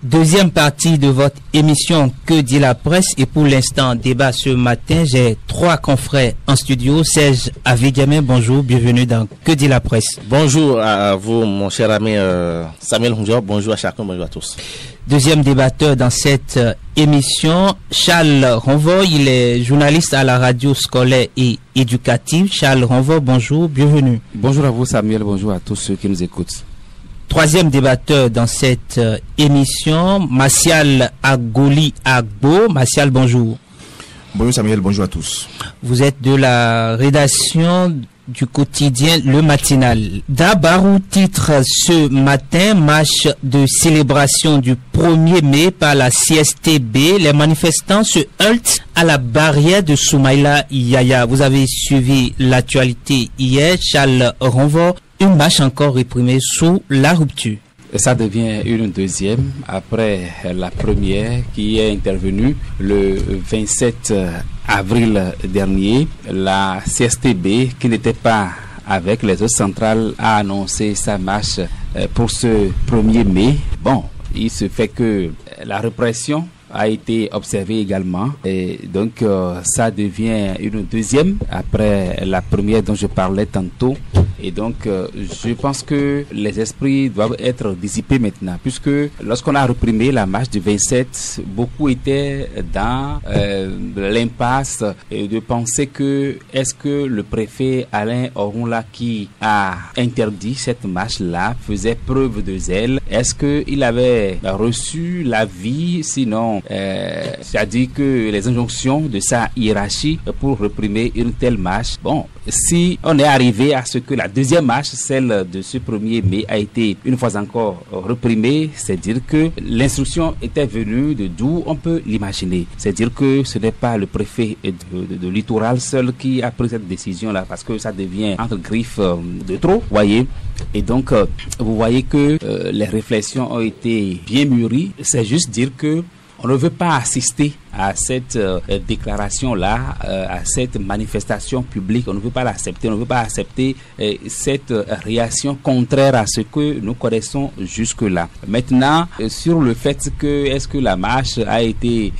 Deuxième partie de votre émission Que dit la presse, et pour l'instant débat ce matin, j'ai trois confrères en studio. Serge Avigamé, bonjour, bienvenue dans Que dit la presse. Bonjour à vous mon cher ami Samuel Hunjo, bonjour à chacun, bonjour à tous. Deuxième débatteur dans cette émission, Charles Ronvaux, il est journaliste à la radio scolaire et éducative. Charles Ronvaux, bonjour, bienvenue. Bonjour à vous Samuel, bonjour à tous ceux qui nous écoutent. Troisième débatteur dans cette émission, Martial Agoli Agbo. Martial, bonjour. Bonjour Samuel, bonjour à tous. Vous êtes de la rédaction du quotidien Le Matinal. D'Abarou titre ce matin, marche de célébration du 1er mai par la CSTB. Les manifestants se heurtent à la barrière de Soumaïla Yaya. Vous avez suivi l'actualité hier, Charles Ronvaux. Une marche encore réprimée sous la rupture. Et ça devient une deuxième après la première qui est intervenue le 27 avril dernier. La CSTB, qui n'était pas avec les autres centrales, a annoncé sa marche pour ce 1er mai. Bon, il se fait que la répression a été observée également, et donc ça devient une deuxième après la première dont je parlais tantôt. Et donc je pense que les esprits doivent être dissipés maintenant, puisque lorsqu'on a réprimé la marche du 27, beaucoup étaient dans l'impasse de penser que est-ce que le préfet Alain Orunla, qui a interdit cette marche-là, faisait preuve de zèle? Est-ce qu'il avait reçu l'avis, sinon c'est-à-dire que les injonctions de sa hiérarchie pour réprimer une telle marche? Bon, si on est arrivé à ce que la deuxième marche, celle de ce 1er mai, a été une fois encore réprimée, c'est-à-dire que l'instruction était venue de d'où on peut l'imaginer. C'est-à-dire que ce n'est pas le préfet de littoral seul qui a pris cette décision-là, parce que ça devient entre griffes de trop, voyez. Et donc, vous voyez que les réflexions ont été bien mûries. C'est juste dire que on ne veut pas assister à cette déclaration-là, à cette manifestation publique. On ne veut pas l'accepter. On ne veut pas accepter cette réaction contraire à ce que nous connaissons jusque-là. Maintenant, sur le fait que est-ce que la marche a été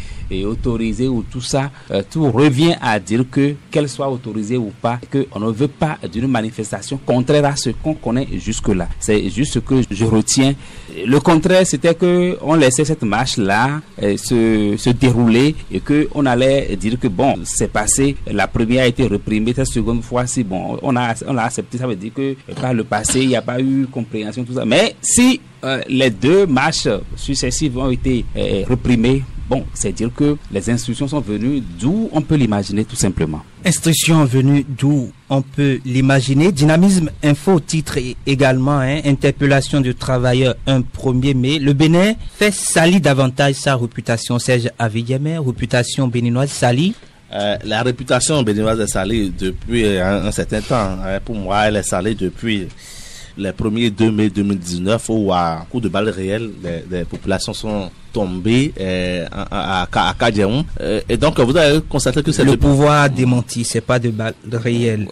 autorisée ou tout ça, tout revient à dire que qu'elle soit autorisée ou pas, qu'on ne veut pas d'une manifestation contraire à ce qu'on connaît jusque-là. C'est juste ce que je retiens. Le contraire, c'était que on laissait cette marche-là se dérouler et que on allait dire que bon, c'est passé, la première a été réprimée, cette seconde fois, si bon, on a accepté, ça veut dire que par le passé, il n'y a pas eu compréhension, tout ça. Mais si les deux marches successives ont été réprimées, bon, c'est dire que les instructions sont venues d'où on peut l'imaginer tout simplement. Instructions venues d'où on peut l'imaginer. Dynamisme Info titre également, interpellation de travailleurs un 1er mai. Le Bénin fait salir davantage sa réputation. Serge Avigamé, réputation béninoise salie. La réputation béninoise est salie depuis un certain temps. Pour moi, elle est salie depuis les premiers 2 mai 2019 où à coup de balles réelles, les populations sont tombées à Kadjaoum. Et donc vous avez constaté que c'est le pouvoir démenti, c'est pas de balles réelles.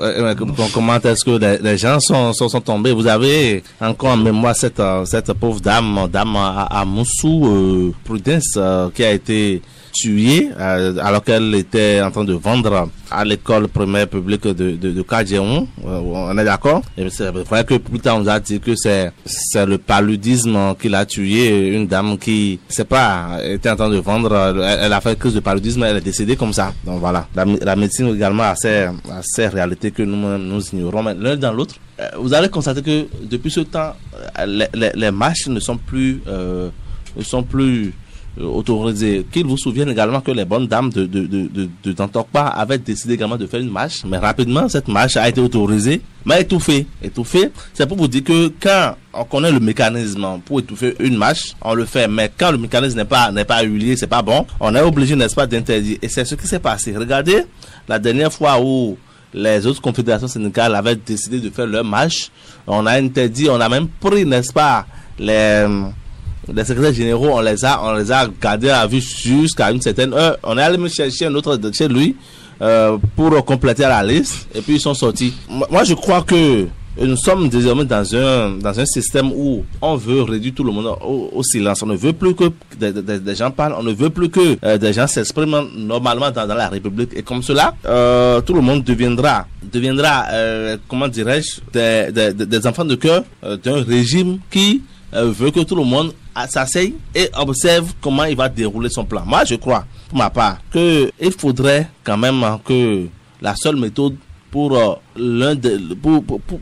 Comment est-ce que les gens sont tombés? Vous avez encore en mémoire cette pauvre dame à Moussou, Prudence, qui a été tuée alors qu'elle était en train de vendre à l'école primaire publique de Kadjaoum. On est d'accord? Et c'est vrai que plus tard on nous a dit que c'est le paludisme qui l'a tuée, une dame qui était en train de vendre, elle a fait crise de paludisme, elle est décédée comme ça. Donc voilà, la médecine également a ces réalités que nous ignorons, mais l'un dans l'autre. Vous allez constater que depuis ce temps, les marches ne sont plus autorisé. Qu'il vous souvienne également que les bonnes dames de Tantokpa avaient décidé également de faire une marche, mais rapidement cette marche a été autorisée, mais étouffée. C'est pour vous dire que quand on connaît le mécanisme pour étouffer une marche, on le fait, mais quand le mécanisme n'est pas huilé, c'est pas bon, on est obligé, n'est-ce pas, d'interdire. Et c'est ce qui s'est passé. Regardez, la dernière fois où les autres confédérations syndicales avaient décidé de faire leur marche, on a interdit, on a même pris, n'est-ce pas, les secrétaires généraux, on les a gardés à vue jusqu'à une certaine heure. On est allé me chercher un autre de chez lui pour compléter la liste et puis ils sont sortis. Moi je crois que nous sommes désormais dans un système où on veut réduire tout le monde au silence. On ne veut plus que des gens parlent, on ne veut plus que des gens s'expriment normalement dans la République. Et comme cela, tout le monde deviendra comment dirais-je, des enfants de cœur d'un régime qui veut que tout le monde s'asseye et observe comment il va dérouler son plan. Moi, je crois, pour ma part, que il faudrait quand même que la seule méthode pour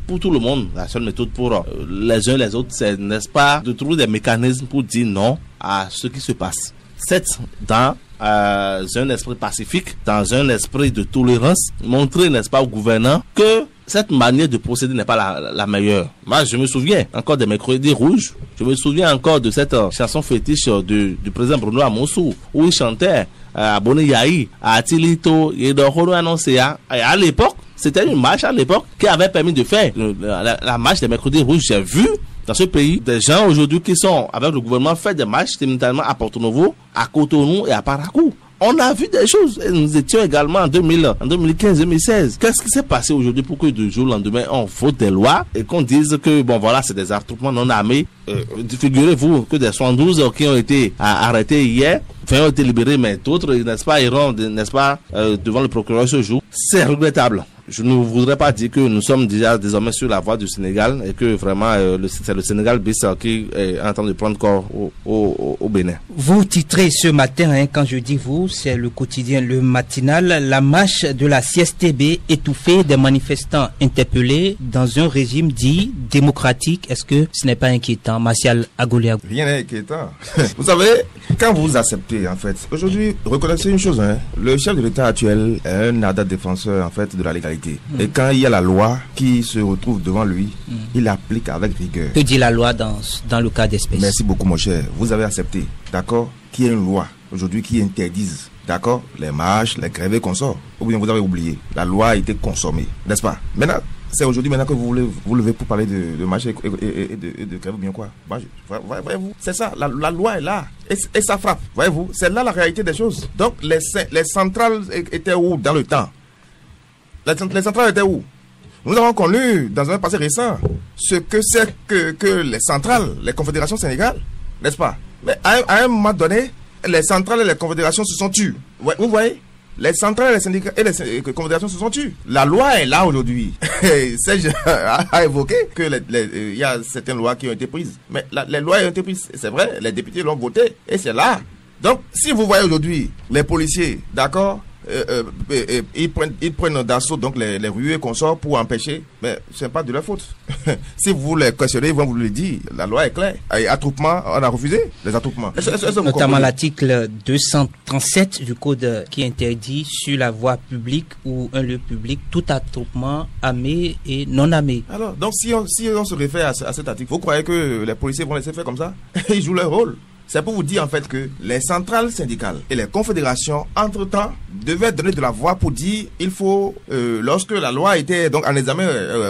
pour tout le monde, la seule méthode pour les uns les autres, c'est, n'est-ce pas, de trouver des mécanismes pour dire non à ce qui se passe. C'est dans un esprit pacifique, dans un esprit de tolérance, montrer, n'est-ce pas, au gouvernant que cette manière de procéder n'est pas la meilleure. Moi, je me souviens encore des Mercredis Rouges. Je me souviens encore de cette chanson fétiche du président Bruno Amousou, où il chantait à Boni Yahi, à Atilito, et à l'époque, c'était une marche à l'époque qui avait permis de faire la marche des Mercredis Rouges. J'ai vu dans ce pays des gens aujourd'hui qui sont avec le gouvernement faire des marches simultanément à Porto Novo, à Cotonou et à Parakou. On a vu des choses. Et nous étions également en 2015-2016. Qu'est-ce qui s'est passé aujourd'hui pour que du jour au lendemain, on vote des lois et qu'on dise que, bon voilà, c'est des attroupements non armés. Figurez-vous que des 72 qui ont été arrêtés hier, ont été libérés, mais d'autres, n'est-ce pas, iront, n'est-ce pas, devant le procureur ce jour. C'est regrettable. Je ne voudrais pas dire que nous sommes déjà désormais sur la voie du Sénégal et que vraiment c'est le Sénégal bis qui est en train de prendre corps au Bénin. Vous titrez ce matin, quand je dis vous, c'est le quotidien Le Matinal, la marche de la CSTB étouffée, des manifestants interpellés dans un régime dit démocratique. Est-ce que ce n'est pas inquiétant, Martial Agoliago? Rien n'est inquiétant. Vous savez, quand vous acceptez, en fait, aujourd'hui, reconnaissez une chose, le chef de l'État actuel est un ardent défenseur, en fait, de la légalité. Et quand il y a la loi qui se retrouve devant lui, il l'applique avec rigueur. Que dit la loi dans le cas d'espèce? Merci beaucoup, mon cher. Vous avez accepté, d'accord, qu'il y ait une loi aujourd'hui qui interdise, d'accord, les marches, les grèves et consorts. Ou bien vous avez oublié, la loi a été consommée, n'est-ce pas? Maintenant, c'est aujourd'hui maintenant que vous levez pour parler de marche et de grève ou bien quoi? Voyez-vous, c'est ça, la loi est là et ça frappe. Voyez-vous, c'est là la réalité des choses. Donc les centrales étaient où dans le temps? Les centrales étaient où? Nous avons connu dans un passé récent ce que c'est que les centrales, les confédérations sénégales, n'est-ce pas? Mais à un moment donné, les centrales et les confédérations se sont tues. Vous voyez? Les centrales et les syndicats et les confédérations se sont tues. La loi est là aujourd'hui. Serge a évoqué que il y a certaines lois qui ont été prises. Mais les lois ont été prises, c'est vrai, les députés l'ont voté et c'est là. Donc, si vous voyez aujourd'hui les policiers, d'accord, ils prennent d'assaut donc les rues et consorts pour empêcher, mais ce n'est pas de leur faute. Si vous les questionnez, ils vont vous le dire. La loi est claire. Et attroupement, on a refusé les attroupements. Notamment l'article 237 du code qui interdit sur la voie publique ou un lieu public tout attroupement armé et non armé. Alors, donc si on se réfère à cet article, vous croyez que les policiers vont laisser faire comme ça? Ils jouent leur rôle. C'est pour vous dire en fait que les centrales syndicales et les confédérations, entre-temps, devaient donner de la voix pour dire il faut, lorsque la loi était donc en examen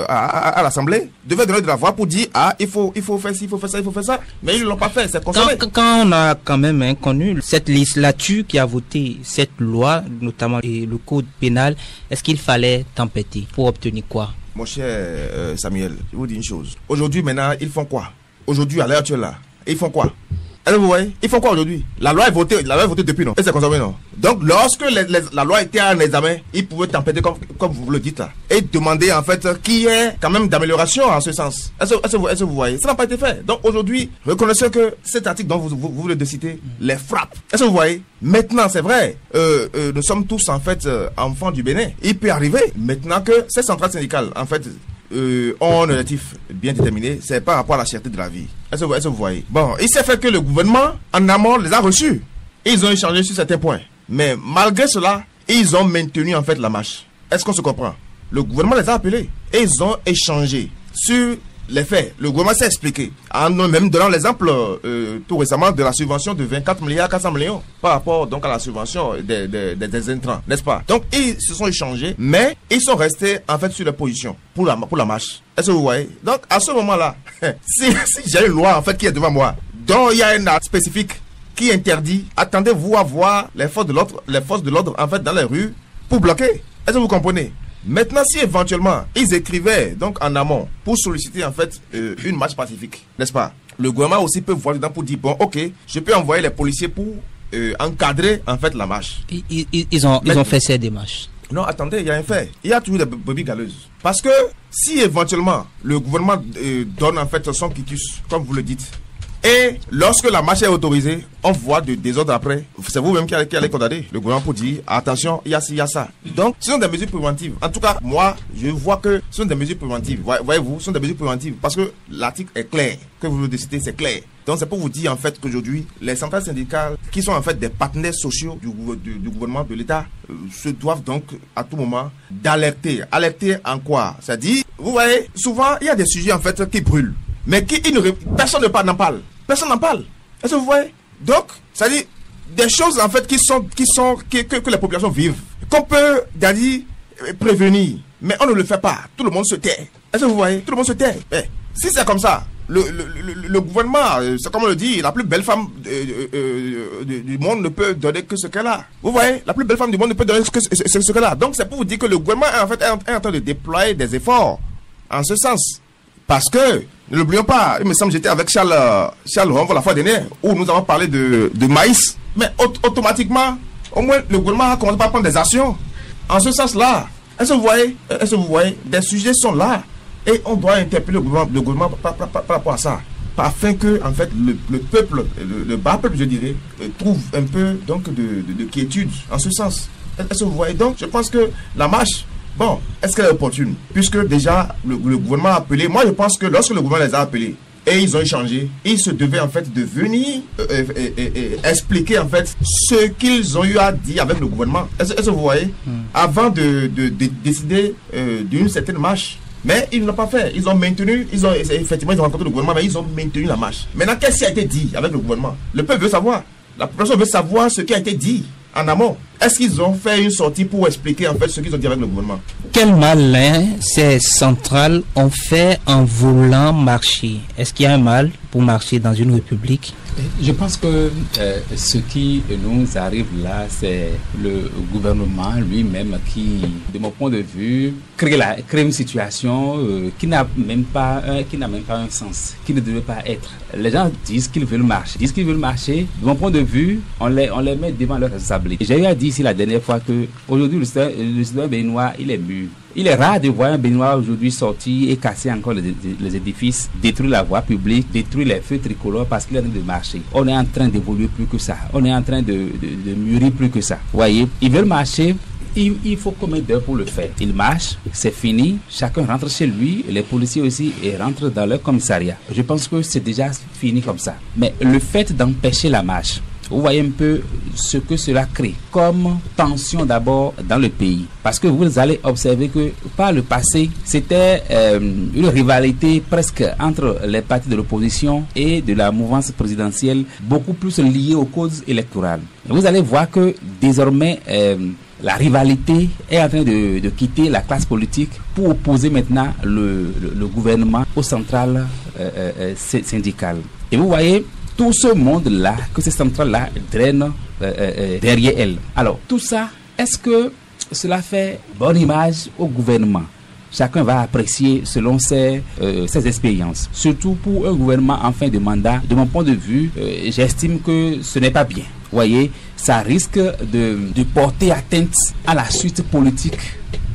à l'Assemblée, devaient donner de la voix pour dire il faut faire ci, il faut faire ça, il faut faire ça. Mais ils ne l'ont pas fait, c'est consommé. Quand on a quand même connu cette législature qui a voté cette loi, notamment le code pénal, est-ce qu'il fallait tempêter pour obtenir quoi? Mon cher Samuel, je vous dis une chose. Aujourd'hui, maintenant, ils font quoi? Aujourd'hui, à l'heure actuelle là, ils font quoi? Alors vous voyez, ils font quoi aujourd'hui? La loi est votée depuis, non? Et c'est consommé, non? Donc, lorsque la loi était en examen, ils pouvaient tempêter comme vous le dites là. Et demander en fait qu'il y ait quand même d'amélioration en ce sens. Est-ce que vous voyez? Ça n'a pas été fait. Donc aujourd'hui, reconnaissez que cet article dont vous venez de citer les frappe. Est-ce que vous voyez? Maintenant, c'est vrai, nous sommes tous en fait enfants du Bénin. Il peut arriver maintenant que ces centrales syndicales, en fait, ont un objectif bien déterminé, c'est par rapport à la cherté de la vie. Est-ce que vous voyez? Bon, il s'est fait que le gouvernement, en amont, les a reçus. Ils ont échangé sur certains points. Mais malgré cela, ils ont maintenu en fait la marche. Est-ce qu'on se comprend? Le gouvernement les a appelés et ils ont échangé sur les faits. Le gouvernement s'est expliqué, en même donnant l'exemple tout récemment de la subvention de 24 milliards 400 millions par rapport donc à la subvention des intrants, n'est-ce pas? Donc ils se sont échangés, mais ils sont restés en fait sur leur position pour la marche. Est-ce que vous voyez? Donc à ce moment-là, si j'ai une loi en fait qui est devant moi, dont il y a un acte spécifique qui interdit, attendez-vous à voir les forces de l'ordre en fait dans les rues pour bloquer. Est-ce que vous comprenez? Maintenant, si éventuellement ils écrivaient donc en amont pour solliciter en fait une marche pacifique, n'est-ce pas? Le gouvernement aussi peut voir dedans pour dire bon, ok, je peux envoyer les policiers pour encadrer en fait la marche. Ils ont fait ces démarches. Non, attendez, il y a un fait. Il y a toujours des brebis galeuses. Parce que si éventuellement le gouvernement donne en fait son quitus, comme vous le dites, et lorsque la marche est autorisée, on voit des désordres après. C'est vous-même qui allez condamner le gouvernement pour dire attention, il y a ci, il y a ça. Donc, ce sont des mesures préventives. En tout cas, moi, je vois que ce sont des mesures préventives. Voyez-vous, ce sont des mesures préventives. Parce que l'article est clair. Que vous le décidez, c'est clair. Donc, c'est pour vous dire en fait qu'aujourd'hui, les centrales syndicales, qui sont en fait des partenaires sociaux du gouvernement, de l'État, se doivent donc à tout moment d'alerter. Alerter en quoi? C'est-à-dire, vous voyez, souvent, il y a des sujets en fait qui brûlent. Mais personne n'en parle. Personne n'en parle. Est-ce que vous voyez? Donc, c'est-à-dire des choses en fait que les populations vivent, qu'on peut dire prévenir, mais on ne le fait pas. Tout le monde se tait. Est-ce que vous voyez? Tout le monde se tait. Mais, si c'est comme ça, le gouvernement, c'est comme on le dit, la plus belle femme du monde ne peut donner que ce qu'elle a. Vous voyez? La plus belle femme du monde ne peut donner que ce qu'elle a. Donc, c'est pour vous dire que le gouvernement est en train de déployer des efforts en ce sens. Parce que, ne l'oublions pas, il me semble que j'étais avec Charles Ronvo la fois dernière, où nous avons parlé de maïs. Mais automatiquement, au moins, le gouvernement a commencé par prendre des actions. En ce sens-là, est-ce que vous voyez, des sujets sont là. Et on doit interpeller le gouvernement par rapport à ça. Afin que, en fait, le peuple, le bas peuple, je dirais, trouve un peu donc, de quiétude en ce sens. Est-ce que vous voyez? Donc, je pense que la marche, bon, est-ce qu'elle est opportune? Puisque déjà, le gouvernement a appelé. Moi, je pense que lorsque le gouvernement les a appelés et ils ont échangé, ils se devaient en fait de venir expliquer en fait ce qu'ils ont eu à dire avec le gouvernement. Est-ce que vous voyez? Avant de décider d'une certaine marche. Mais ils ne l'ont pas fait. Ils ont maintenu, effectivement, ils ont rencontré le gouvernement, mais ils ont maintenu la marche. Maintenant, qu'est-ce qui a été dit avec le gouvernement? Le peuple veut savoir. La population veut savoir ce qui a été dit en amont. Est-ce qu'ils ont fait une sortie pour expliquer en fait ce qu'ils ont dit avec le gouvernement? Quel malin ces centrales ont fait en voulant marcher? Est-ce qu'il y a un mal pour marcher dans une république? Je pense que ce qui nous arrive là, c'est le gouvernement lui-même qui, de mon point de vue, crée une situation qui n'a même pas un sens, qui ne devait pas être. Les gens disent qu'ils veulent marcher. De mon point de vue, on les met devant leur responsabilité. J'ai eu à dire ici la dernière fois que aujourd'hui le citoyen béninois, il est mûr. Il est rare de voir un Béninois aujourd'hui sortir et casser encore les édifices, détruire la voie publique, détruire les feux tricolores parce qu'il est en train de marcher. On est en train d'évoluer plus que ça. On est en train de mûrir plus que ça. Vous voyez, ils veulent marcher. Il faut combien d'heures pour le faire? Ils marchent, c'est fini, chacun rentre chez lui, les policiers aussi rentrent dans leur commissariat. Je pense que c'est déjà fini comme ça. Mais le fait d'empêcher la marche, vous voyez un peu ce que cela crée comme tension d'abord dans le pays. Parce que vous allez observer que par le passé, c'était une rivalité presque entre les partis de l'opposition et de la mouvance présidentielle, beaucoup plus liée aux causes électorales. Et vous allez voir que désormais, la rivalité est en train de quitter la classe politique pour opposer maintenant le gouvernement aux centrales syndicales. Et vous voyez tout ce monde-là, que ces centrales-là drainent derrière elles. Alors, tout ça, est-ce que cela fait bonne image au gouvernement? Chacun va apprécier selon ses expériences. Surtout pour un gouvernement en fin de mandat, de mon point de vue, j'estime que ce n'est pas bien. Vous voyez, ça risque de porter atteinte à la suite politique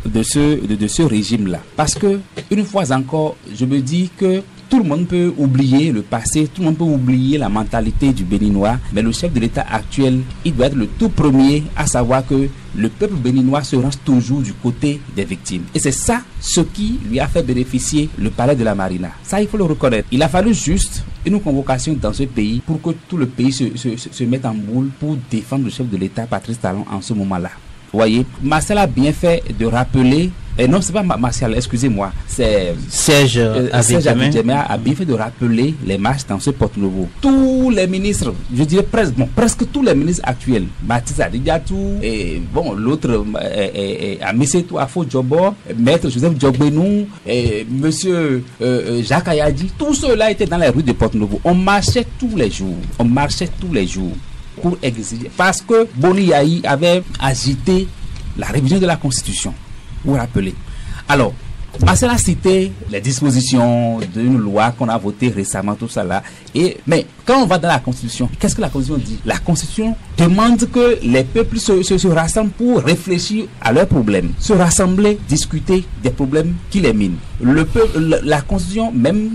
de ce régime-là. Parce que, une fois encore, je me dis que tout le monde peut oublier le passé, tout le monde peut oublier la mentalité du Béninois, mais le chef de l'État actuel, il doit être le tout premier à savoir que le peuple béninois se range toujours du côté des victimes. Et c'est ça ce qui lui a fait bénéficier le palais de la Marina. Ça, il faut le reconnaître. Il a fallu juste une convocation dans ce pays pour que tout le pays se mette en boule pour défendre le chef de l'État, Patrice Talon, en ce moment-là. Vous voyez, Marcel a bien fait de rappeler, et non, c'est pas Martial, excusez-moi, c'est Serge Abidjamia a bien fait de rappeler les marches dans ce Porte-Nouveau. Tous les ministres, je dirais presque tous les ministres actuels, Mathis Adigatou, et bon, l'autre, Amisetou Afo Djobo, Maître Joseph Djogbenou, et Monsieur Jacques Ayadi, tous ceux-là étaient dans les rues de Porte-Nouveau. On marchait tous les jours. Pour exiger, parce que Boni Yahi avait agité la révision de la Constitution. vous rappeler. Alors, Marcel a cité les dispositions d'une loi qu'on a votée récemment, tout ça là. Mais quand on va dans la Constitution, qu'est-ce que la Constitution dit? La Constitution demande que les peuples se rassemblent pour réfléchir à leurs problèmes, se rassembler, discuter des problèmes qui les minent. La Constitution, même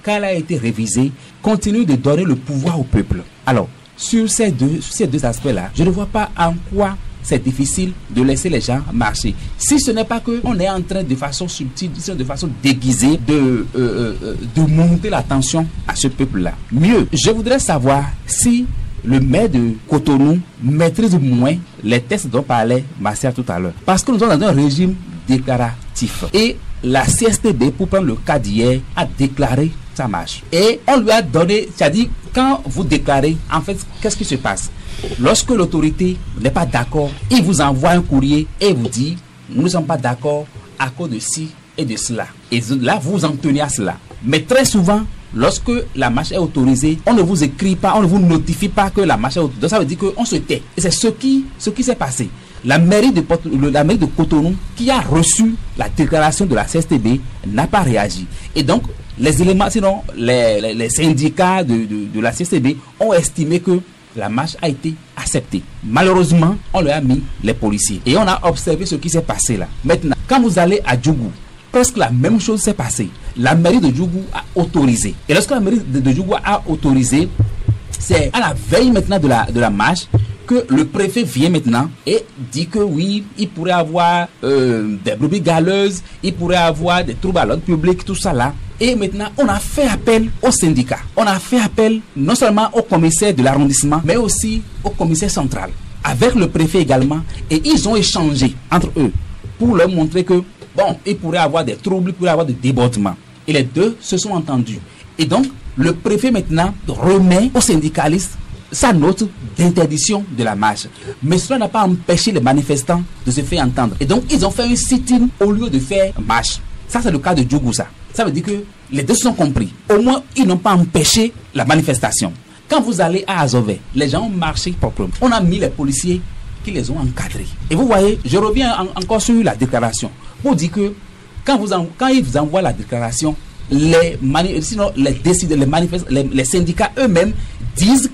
quand elle a été révisée, continue de donner le pouvoir au peuple. Alors, sur ces deux aspects-là, je ne vois pas en quoi c'est difficile de laisser les gens marcher. Si ce n'est pas qu'on est en train de façon subtile, de façon déguisée, de monter la tension à ce peuple-là. Mieux, je voudrais savoir si le maire de Cotonou maîtrise moins les textes dont parlait Martial tout à l'heure. Parce que nous sommes dans un régime déclaratif. Et la CSTB, pour prendre le cas d'hier, a déclaré sa marche. Et on lui a donné, c'est-à-dire, quand vous déclarez, en fait, qu'est-ce qui se passe? Lorsque l'autorité n'est pas d'accord, il vous envoie un courrier et vous dit, nous ne sommes pas d'accord à cause de ci et de cela. Et là, vous vous en tenez à cela. Mais très souvent, lorsque la marche est autorisée, on ne vous écrit pas, on ne vous notifie pas que la marche est autorisée. Donc ça veut dire qu'on se tait. Et c'est ce qui s'est passé. La mairie de Cotonou, qui a reçu la déclaration de la CSTB, n'a pas réagi. Et donc, les éléments, sinon, les syndicats de la CSTB ont estimé que la marche a été acceptée. Malheureusement, on leur a mis les policiers. Et on a observé ce qui s'est passé là. Maintenant, quand vous allez à Djougou, presque la même chose s'est passée. La mairie de Djougou a autorisé. Et lorsque la mairie de Djougou a autorisé, c'est à la veille maintenant de la marche que le préfet vient maintenant et dit que oui, il pourrait avoir des brebis galeuses, il pourrait avoir des troubles à l'ordre public, tout ça là. Et maintenant, on a fait appel au syndicat. On a fait appel non seulement au commissaire de l'arrondissement, mais aussi au commissaire central, avec le préfet également. Et ils ont échangé entre eux pour leur montrer que, bon, il pourrait avoir des troubles, il pourrait avoir des débordements. Et les deux se sont entendus. Et donc, le préfet maintenant remet aux syndicalistes sa note d'interdiction de la marche. Mais cela n'a pas empêché les manifestants de se faire entendre. Et donc, ils ont fait un sit-in au lieu de faire marche. Ça, c'est le cas de Djougou, ça. Ça veut dire que les deux se sont compris. Au moins, ils n'ont pas empêché la manifestation. Quand vous allez à Azové, les gens ont marché proprement. On a mis les policiers qui les ont encadrés. Et vous voyez, je reviens encore sur la déclaration. Pour dire que quand ils vous envoient la déclaration, les syndicats eux-mêmes disent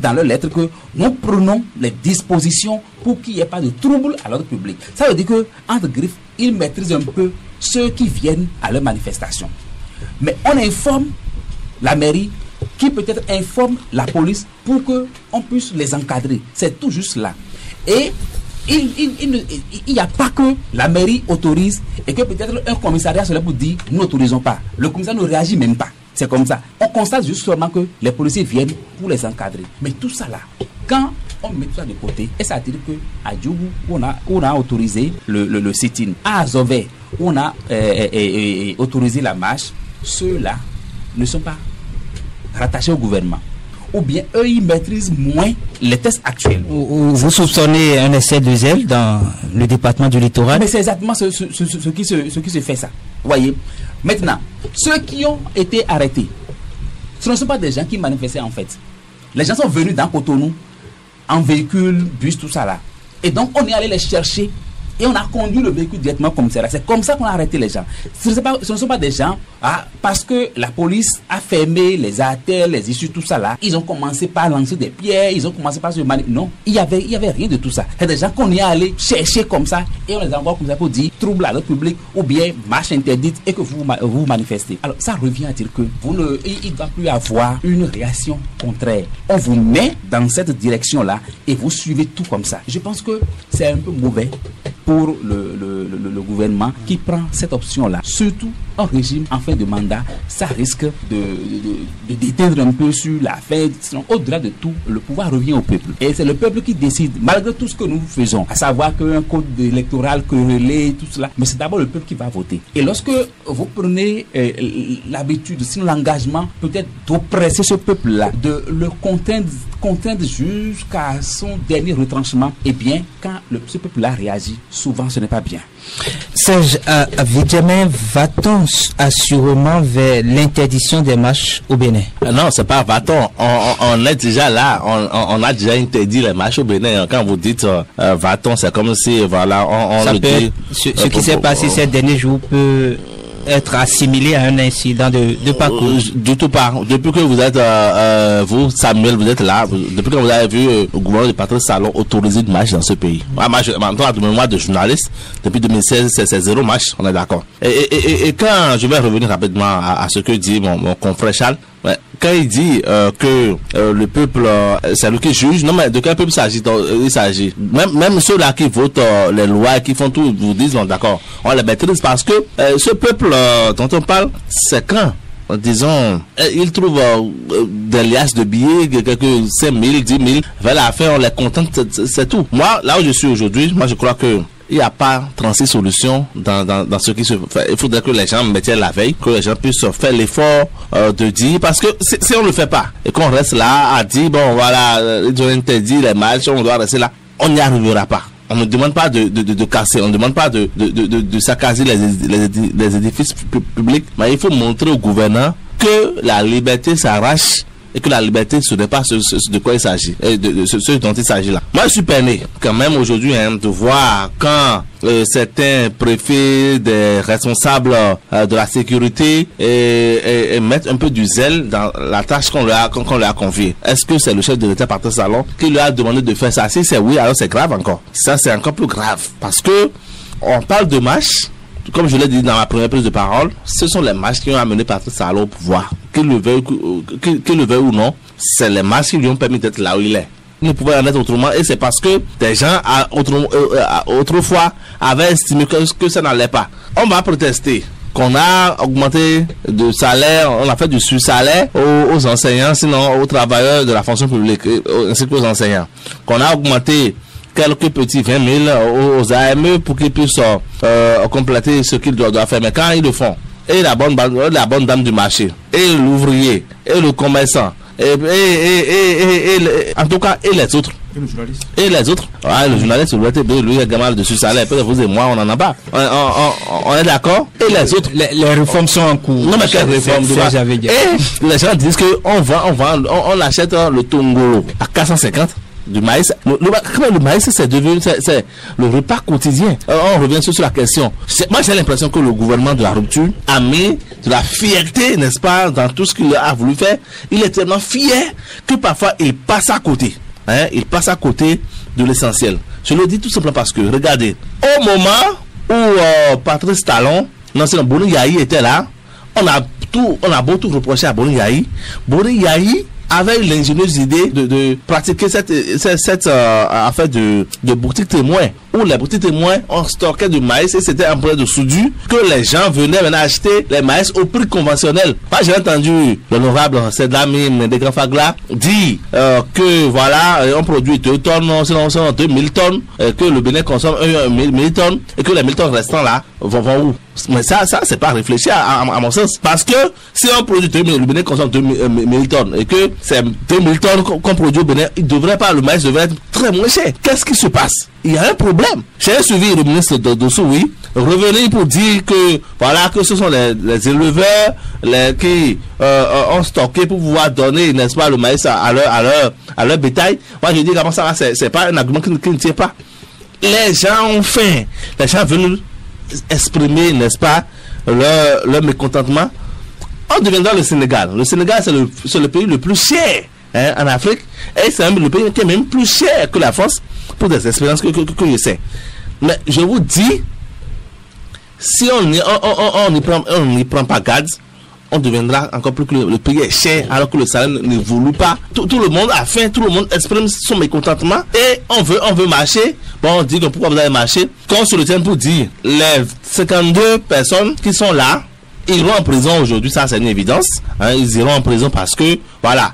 dans leur lettre que nous prenons les dispositions pour qu'il n'y ait pas de trouble à l'ordre public. Ça veut dire que, entre griffes, ils maîtrisent un peu ceux qui viennent à leur manifestation. Mais on informe la mairie qui peut-être informe la police pour qu'on puisse les encadrer. C'est tout juste là. Et il n'y a pas que la mairie autorise et que peut-être un commissariat se lève pour dire nous n'autorisons pas. Le commissariat ne réagit même pas. C'est comme ça. On constate juste seulement que les policiers viennent pour les encadrer. Mais tout ça là, quand on met ça de côté, et ça veut dire qu'à Djougou, on a autorisé le sit-in. À Azové, on a autorisé la marche. Ceux-là ne sont pas rattachés au gouvernement. Ou bien eux, ils maîtrisent moins les tests actuels. Vous soupçonnez un essai de zèle dans le département du littoral? Mais c'est exactement ce qui se fait, ça. Vous voyez? Maintenant, ceux qui ont été arrêtés, ce ne sont pas des gens qui manifestaient en fait. Les gens sont venus dans Cotonou en véhicule, bus, tout ça là. Et donc, on est allé les chercher et on a conduit le véhicule directement au commissariat. C'est comme ça qu'on a arrêté les gens. Ce ne sont pas des gens, parce que la police a fermé les artères, les issues, tout ça là. Ils ont commencé par lancer des pierres, ils ont commencé par se manipuler. Non, il y avait rien de tout ça. C'est des gens qu'on est allé chercher comme ça et on les envoie comme ça pour dire trouble à l'ordre public ou bien marche interdite et que vous manifestez. Alors ça revient à dire que il ne doit plus avoir une réaction contraire. On vous met dans cette direction là et vous suivez tout comme ça. Je pense que c'est un peu mauvais pour le gouvernement qui prend cette option-là. Surtout en régime en fin de mandat, ça risque de déteindre un peu sur la fin. Au-delà de tout, le pouvoir revient au peuple. Et c'est le peuple qui décide, malgré tout ce que nous faisons, à savoir qu'un code électoral querellé, tout cela, mais c'est d'abord le peuple qui va voter. Et lorsque vous prenez l'habitude, sinon l'engagement, peut-être d'oppresser ce peuple-là, de le contraindre jusqu'à son dernier retranchement, eh bien, quand ce peuple-là réagit, souvent ce n'est pas bien. Serge Vidjamin, va-t-on va-t-on assurément vers l'interdiction des marches au Bénin? Non, c'est pas va-t-on. On est déjà là. On a déjà interdit les marches au Bénin. Quand vous dites va-t-on, c'est comme si voilà, on ça le peut dit. Ce qui s'est passé ces derniers jours peut être assimilé à un incident de parcours. Du tout pas. Depuis que vous êtes, vous, Samuel, vous êtes là, depuis que vous avez vu le gouvernement de Patrice Talon autoriser une marche dans ce pays. Moi, de journaliste, depuis 2016, c'est zéro marche, on est d'accord. Et quand je vais revenir rapidement à ce que dit mon confrère Charles, quand il dit que le peuple, c'est lui qui juge, non mais de quel peuple il s'agit? Même ceux-là qui votent les lois, qui font tout, vous disent non d'accord, on les maîtrise parce que ce peuple dont on parle, c'est quand disons, ils trouvent des liasses de billets, quelques 5 000, 10 000, vers la fin on les contente, c'est tout. Moi, là où je suis aujourd'hui, moi je crois que il n'y a pas 36 solutions dans ce qui se fait. Il faudrait que les gens mettent la veille, que les gens puissent faire l'effort de dire, parce que si on ne le fait pas, et qu'on reste là à dire, bon voilà, ils ont interdit les marches, on doit rester là, on n'y arrivera pas. On ne demande pas de casser, on ne demande pas de saccager les édifices publics, mais il faut montrer au gouverneur que la liberté s'arrache et que la liberté, ce n'est pas ce de quoi il s'agit, ce dont il s'agit là. Moi, je suis peiné quand même aujourd'hui de voir quand certains préfets, des responsables de la sécurité et mettre un peu du zèle dans la tâche qu'on leur a confiée. Est-ce que c'est le chef de l'État Patrice Talon qui lui a demandé de faire ça? Si c'est oui, alors c'est grave encore. Ça, c'est encore plus grave parce que on parle de marche. Comme je l'ai dit dans ma première prise de parole, ce sont les marches qui ont amené Patrice Talon au pouvoir. Qu'il le veuille ou non, c'est les marches qui lui ont permis d'être là où il est. Il ne pouvait en être autrement, et c'est parce que des gens autrefois avaient estimé que ça n'allait pas. On va protester qu'on a augmenté de salaire, on a fait du sur-salaire aux enseignants, sinon aux travailleurs de la fonction publique, ainsi qu'aux enseignants. Qu'on a augmenté quelques petits 20 000 aux AME pour qu'ils puissent compléter ce qu'ils doivent faire. Mais quand ils le font, et la bonne dame du marché, et l'ouvrier, et le commerçant, en tout cas, et les autres. Et le journaliste. Et les autres. Ouais, le journaliste, lui, il a gamin de salaire. Peut-être vous et moi, on n'en a pas. On est d'accord? Et les autres. Les réformes sont en cours. Non, mais quelles réformes? Et les gens disent qu'on achète le tongolo à 450. Du maïs. Le maïs, c'est devenu le repas quotidien. On revient sur la question. Moi, j'ai l'impression que le gouvernement de la rupture a mis de la fierté, n'est-ce pas, dans tout ce qu'il a voulu faire. Il est tellement fier que parfois il passe à côté. Il passe à côté de l'essentiel. Je le dis tout simplement parce que, regardez, au moment où Patrice Talon, l'ancien Boni Yahi était là, on a beau tout reprocher à Boni Yahi. Boni Yahi avait eu l'ingénieuse idée de pratiquer cette affaire de boutique témoin, où les boutiques témoins ont stocké du maïs et c'était un problème de soudure que les gens venaient maintenant acheter les maïs au prix conventionnel. J'ai entendu l'honorable Sedami Ndegafagla dire que voilà, on produit 2 tonnes, sinon 2000 tonnes, que le Bénin consomme 1000 tonnes et que les 1000 tonnes restants là vont où? Mais ça c'est pas réfléchi à mon sens, parce que si on produit 2000, le Bénin consomme 2000 tonnes et que c'est 2000 tonnes qu'on produit au Bénin, le maïs devrait être très moins cher. Qu'est-ce qui se passe? Il y a un problème. J'ai suivi le ministre Dosso, oui, revenir pour dire que voilà, que ce sont les éleveurs qui ont stocké pour pouvoir donner, n'est-ce pas, le maïs à leur bétail. Moi je dis comment ça va, c'est pas un argument qui ne tient pas. Les gens ont faim, les gens veulent exprimer, n'est-ce pas, leur mécontentement. On deviendra le Sénégal. Le Sénégal, c'est le pays le plus cher en Afrique, et c'est le pays qui est même plus cher que la France, pour des expériences que je sais. Mais je vous dis, si on n'y prend pas garde, on deviendra encore plus que le pays est cher alors que le salaire n'évolue pas. Tout le monde a faim, tout le monde exprime son mécontentement et on veut marcher. Bon, on dit que pourquoi vous allez marcher? Quand on se le tient pour dire, les 52 personnes qui sont là iront en prison aujourd'hui, ça c'est une évidence. Ils iront en prison parce que, voilà,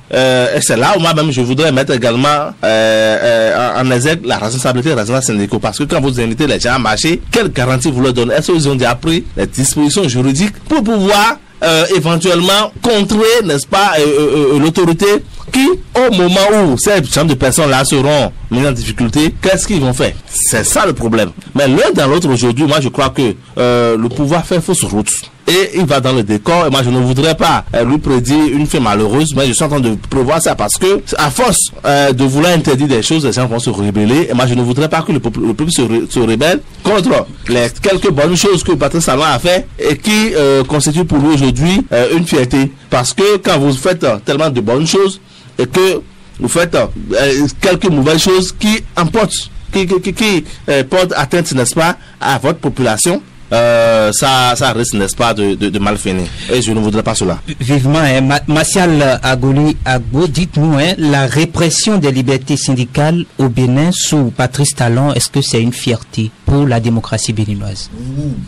c'est là où moi-même je voudrais mettre également en exergue la responsabilité des responsables syndicaux. Parce que quand vous invitez les gens à marcher, quelle garantie vous leur donnez? Est-ce qu'ils ont déjà pris les dispositions juridiques pour pouvoir éventuellement contrer, n'est-ce pas, l'autorité qui, au moment où ces genres de personnes-là seront mises en difficulté, qu'est-ce qu'ils vont faire? C'est ça le problème. Mais l'un dans l'autre aujourd'hui, moi je crois que le pouvoir fait fausse route. Et il va dans le décor, et moi je ne voudrais pas lui prédire une fin malheureuse, mais je suis en train de prévoir ça parce que à force de vouloir interdire des choses, les gens vont se rebeller, et moi je ne voudrais pas que le peuple se rébelle contre les quelques bonnes choses que Patrice Talon a fait et qui constituent pour lui aujourd'hui une fierté. Parce que quand vous faites tellement de bonnes choses et que vous faites quelques mauvaises choses qui emportent, qui portent atteinte, n'est-ce pas, à votre population, ça risque, n'est-ce pas, de mal finir. Et je ne voudrais pas cela. Vivement, Martial Agoli Agbo, dites-nous, la répression des libertés syndicales au Bénin sous Patrice Talon, est-ce que c'est une fierté pour la démocratie béninoise?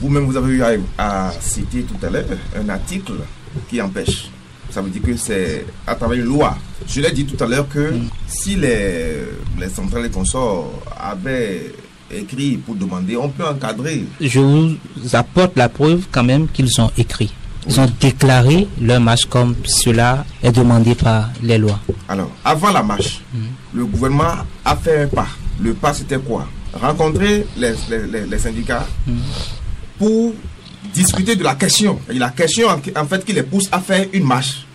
Vous-même, vous avez eu à citer tout à l'heure un article qui empêche. Ça veut dire que c'est à travers une loi. Je l'ai dit tout à l'heure que si les centrales et consorts avaient écrit pour demander, on peut encadrer. Je vous apporte la preuve quand même qu'ils ont écrit. Ils ont déclaré leur marche comme cela est demandé par les lois. Alors, avant la marche, le gouvernement a fait un pas. Le pas, c'était quoi? Rencontrer les syndicats pour discuter de la question. Et la question, en fait, qui les pousse à faire une marche.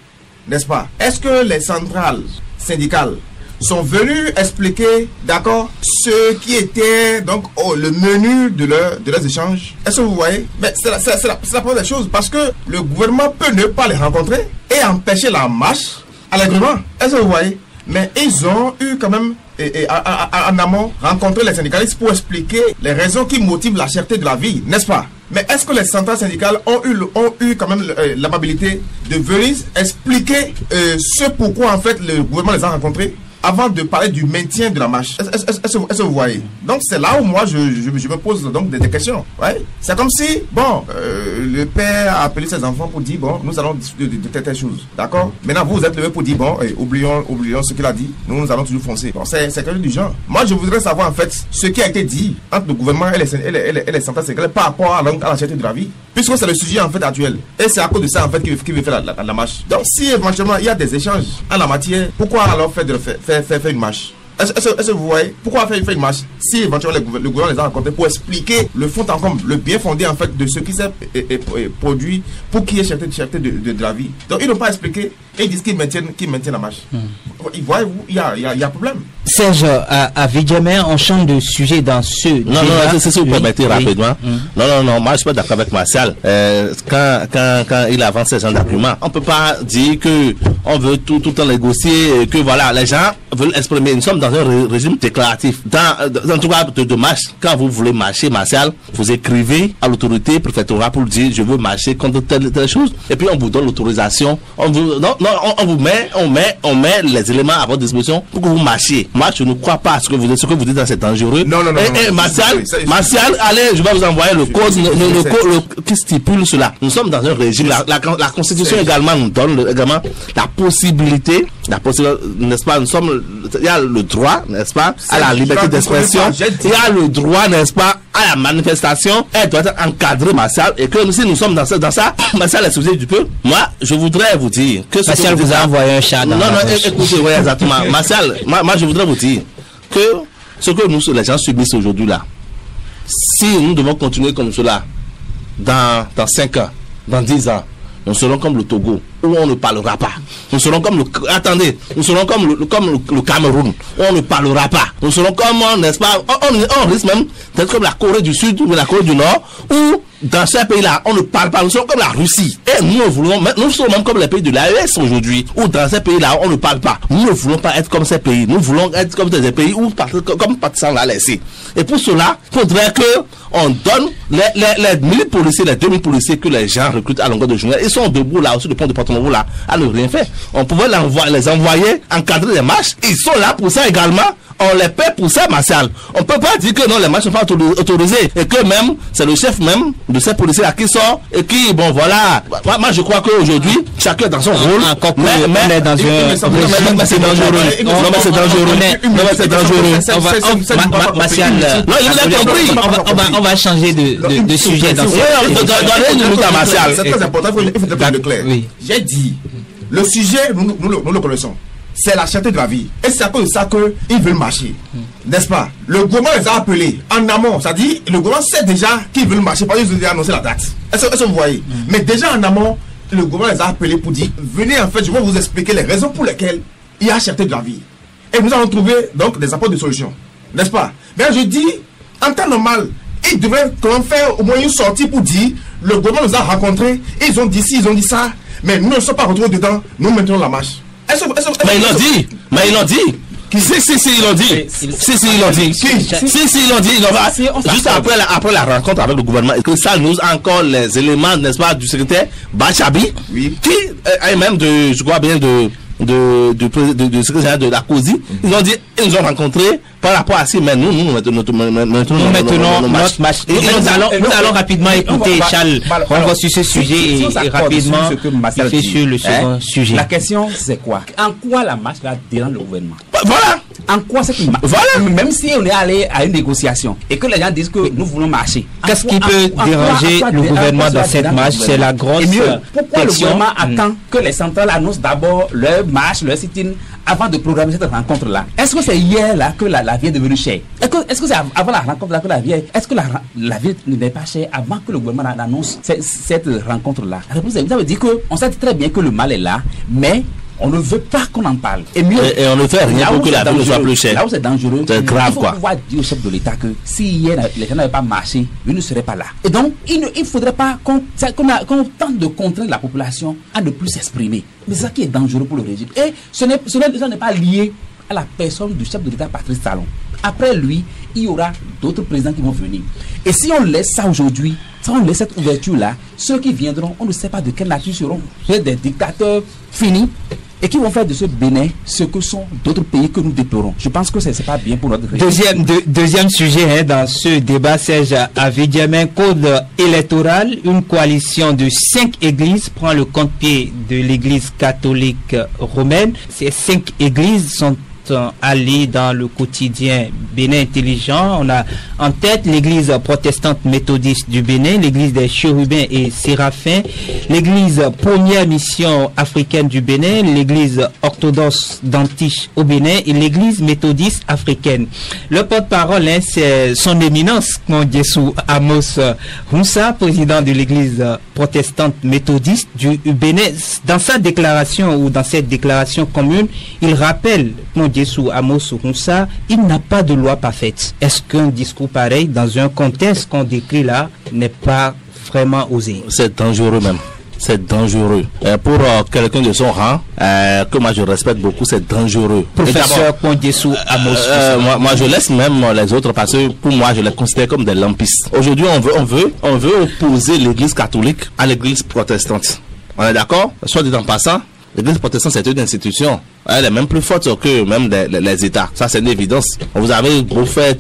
N'est-ce pas? Est-ce que les centrales syndicales sont venus expliquer, d'accord, ce qui était donc le menu de leurs échanges? Est-ce que vous voyez? Mais c'est la première des choses, parce que le gouvernement peut ne pas les rencontrer et empêcher la marche allègrement. Est-ce que vous voyez? Mais ils ont eu quand même en amont rencontré les syndicalistes pour expliquer les raisons qui motivent la cherté de la vie, n'est-ce pas? Mais est-ce que les centrales syndicales ont eu quand même l'amabilité de venir expliquer ce pourquoi en fait le gouvernement les a rencontrés avant de parler du maintien de la marche? Est-ce que vous voyez? Donc c'est là où moi je me pose donc des questions. Ouais? C'est comme si, bon, le père a appelé ses enfants pour dire, bon, nous allons discuter de telle chose. D'accord? Maintenant vous êtes levé pour dire, bon, oublions ce qu'il a dit, nous allons toujours foncer. Bon, c'est quelque chose du genre. Moi je voudrais savoir en fait ce qui a été dit entre le gouvernement et les centrales syndicales par rapport à la cherté de la vie. Puisque c'est le sujet en fait actuel. Et c'est à cause de ça en fait qu'il veut faire la marche. Donc si éventuellement il y a des échanges en la matière, pourquoi alors faire une marche? Est-ce que vous voyez? Pourquoi faire une marche si éventuellement le gouvernement les a rencontrés pour expliquer le fond en comble, le bien fondé en fait de ce qui s'est produit pour qu'il y ait cherté de la vie? Donc ils n'ont pas expliqué et ils disent qu'ils maintiennent la marche. Ils voient où il y a problème. Serge, à Vidjamer, on change de sujet dans ce. Non, c'est ce que vous permettez rapidement. Non, moi je suis pas d'accord avec Martial. Quand il avance ce genre d'argument, on peut pas dire que on veut tout le temps négocier, que voilà, les gens veulent exprimer. Nous sommes dans un régime déclaratif. Dans tout cas de marche, quand vous voulez marcher, Martial, vous écrivez à l'autorité préfectorale pour dire je veux marcher contre telle chose, et puis on vous donne l'autorisation. On met les éléments à votre disposition pour que vous marchiez. Moi, je ne crois pas à ce que vous dites dans c'est dangereux. Non. Martial, allez, je vais vous envoyer le code, le code qui stipule cela. Nous sommes dans un régime. La Constitution également nous donne également la possibilité, n'est-ce pas? Il y a le droit, n'est-ce pas, à la liberté d'expression. Il y a le droit, n'est-ce pas, à la manifestation. Elle doit être encadrée, Martial. Et que si nous sommes dans ça, Martial est sujet du peuple. Moi, je voudrais vous dire que Martial vous a envoyé un chat. Non, écoutez, oui, exactement. Martial, moi, je voudrais vous dire que ce que nous, les gens subissent aujourd'hui là, si nous devons continuer comme cela dans 5 ans, dans 10 ans, nous serons comme le Togo, où on ne parlera pas. Nous serons comme le Cameroun, où on ne parlera pas. Nous serons comme, n'est-ce pas, on risque même d'être comme la Corée du Sud ou la Corée du Nord, où dans ces pays-là, on ne parle pas. Nous sommes comme la Russie. Et nous sommes même comme les pays de l'AES aujourd'hui, où dans ces pays-là, on ne parle pas. Nous ne voulons pas être comme ces pays. Nous voulons être comme des pays où, comme Pakistan l'a laissé. Et pour cela, il faudrait que on donne les 1000 policiers, les 2000 policiers que les gens recrutent à longueur de journée. Ils sont debout là, sur le pont de Porto-Novo là, à ne rien faire. On pouvait les envoyer encadrer les marches. Ils sont là pour ça également. On les paie pour ça, Martial. On peut pas dire que non, les marches ne sont pas autorisées. Et que même, c'est le chef même de ces policiers-là qui sort et qui, bon voilà. Moi, je crois qu'aujourd'hui, chacun est dans son rôle. Mais dans c'est dangereux. Non, mais c'est dangereux. Martial, on va changer de sujet dans Donnez une minute à Martial. C'est très important, il faut être clair. J'ai dit, le sujet, nous le connaissons. c'est la cherté de la vie. Et c'est à cause de ça qu'ils veulent marcher. N'est-ce pas? Le gouvernement les a appelés en amont. C'est-à-dire, le gouvernement sait déjà qu'ils veulent marcher parce qu'ils ont déjà annoncé la date. Est-ce que vous voyez? Mais déjà en amont, le gouvernement les a appelés pour dire, venez en fait, je vais vous expliquer les raisons pour lesquelles il y a cherté de la vie. Et nous allons trouver donc des apports de solutions. N'est-ce pas? Mais je dis, en temps normal, ils devraient quand même faire au moins une sortie pour dire, le gouvernement nous a rencontrés, ils ont dit ci, ils ont dit ça, mais nous ne sommes pas retrouvés dedans, nous maintenons la marche. Mais ils l'ont dit. Mais ils l'ont dit. Si, ils l'ont dit. Si, ils l'ont dit. Si, ils l'ont dit. Juste après la rencontre avec le gouvernement, et que ça nous a encore les éléments, n'est-ce pas, du secrétaire Bachabi, qui est même je crois bien, du secrétaire de la COSI, ils ont dit, ils nous ont rencontrés par rapport à ça, mais nous maintenons notre match. Nous allons rapidement écouter Charles. On va sur ce sujet et rapidement passer sur le second sujet. La question, c'est quoi? En quoi la marche va déranger le gouvernement? Voilà. En quoi c'est une marche? Voilà. Même si on est allé à une négociation et que les gens disent que nous voulons marcher. Qu'est-ce qui peut déranger le gouvernement dans cette marche? C'est la grosse question. Pourquoi le gouvernement attend que les centrales annoncent d'abord leur marche, leur sit-in avant de programmer cette rencontre-là? Est-ce que c'est hier là que la vie est devenue chère? Est-ce que c'est avant la rencontre-là que la vie est... Est-ce que la vie n'est pas chère avant que le gouvernement annonce cette rencontre-là? La réponse, ça veut dire qu'on sait très bien que le mal est là, mais on ne veut pas qu'on en parle. Et mieux, et on ne fait rien pour que la vie ne soit plus chère. Là où c'est dangereux, c'est grave, quoi. Il faut pouvoir dire au chef de l'État que si hier les gens n'avaient pas marché, ils ne seraient pas là. Et donc, il ne faudrait pas qu'on tente de contraindre la population à ne plus s'exprimer. Mais c'est ça qui est dangereux pour le régime. Et ça n'est pas lié à la personne du chef de l'État, Patrice Talon. Après lui, il y aura d'autres présidents qui vont venir. Et si on laisse ça aujourd'hui, si on laisse cette ouverture-là, ceux qui viendront, on ne sait pas de quelle nature seront. C'est des dictateurs finis et qui vont faire de ce Bénin ce que sont d'autres pays que nous déplorons. Je pense que ce n'est pas bien pour notre régime. Deuxième sujet dans ce débat, Serge Avidiamin, code électoral. Une coalition de 5 églises prend le contre-pied de l'église catholique romaine. Ces 5 églises sont allés dans le quotidien Bénin Intelligent. On a en tête l'église protestante méthodiste du Bénin, l'église des Chérubins et Séraphins, l'église Première Mission africaine du Bénin, l'église orthodoxe d'Antiche au Bénin et l'église méthodiste africaine. Le porte-parole, c'est son éminence, Mondjesou Amos Hunsa, président de l'église protestante méthodiste du Bénin. Dans sa déclaration ou dans cette déclaration commune, il rappelle Mondjesou Amos Hunsa, il n'a pas de loi parfaite. Est-ce qu'un discours pareil, dans un contexte qu'on décrit là, n'est pas vraiment osé? C'est dangereux même. C'est dangereux. Pour quelqu'un de son rang, que moi je respecte beaucoup, c'est dangereux. Professeur Mondjesou Amos. Moi je laisse même les autres parce que pour moi je les considère comme des lampistes. Aujourd'hui on veut opposer l'église catholique à l'église protestante. On est d'accord? Soit dit en passant, l'église protestante c'est une institution. Elle est même plus forte que même les États. Ça c'est une évidence. Vous avez beau faire,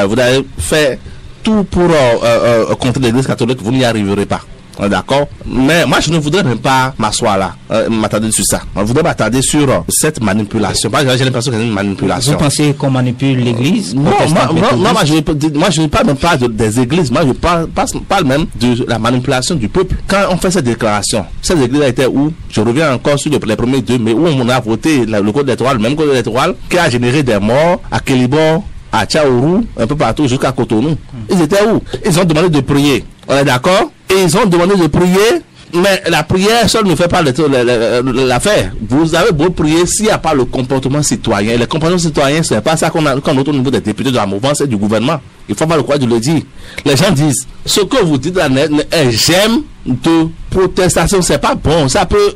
vous avez fait tout pour contre l'église catholique, vous n'y arriverez pas. D'accord? Mais moi je ne voudrais même pas m'asseoir là, m'attarder sur ça. Je voudrais m'attarder sur cette manipulation. J'ai l'impression que c'est une manipulation. Vous pensez qu'on manipule l'église? Moi je ne parle même pas des églises. Moi je parle même de la manipulation du peuple. Quand on fait cette déclaration, cette église a été où? Je reviens encore sur les premiers 2 mai où on a voté le code électoral, le même code électoral qui a généré des morts à Kélibo, à Tchaourou, un peu partout jusqu'à Cotonou. Ils étaient où? Ils ont demandé de prier. On est d'accord? Et ils ont demandé de prier, mais la prière seule ne fait pas l'affaire. Vous avez beau prier s'il n'y a pas le comportement citoyen. Le comportement citoyen, ce n'est pas ça qu'on a au niveau des députés de la mouvance et du gouvernement. Il faut pas le courage de le dire. Les gens disent, ce que vous dites là est j'aime de protestation, c'est pas bon. Ça peut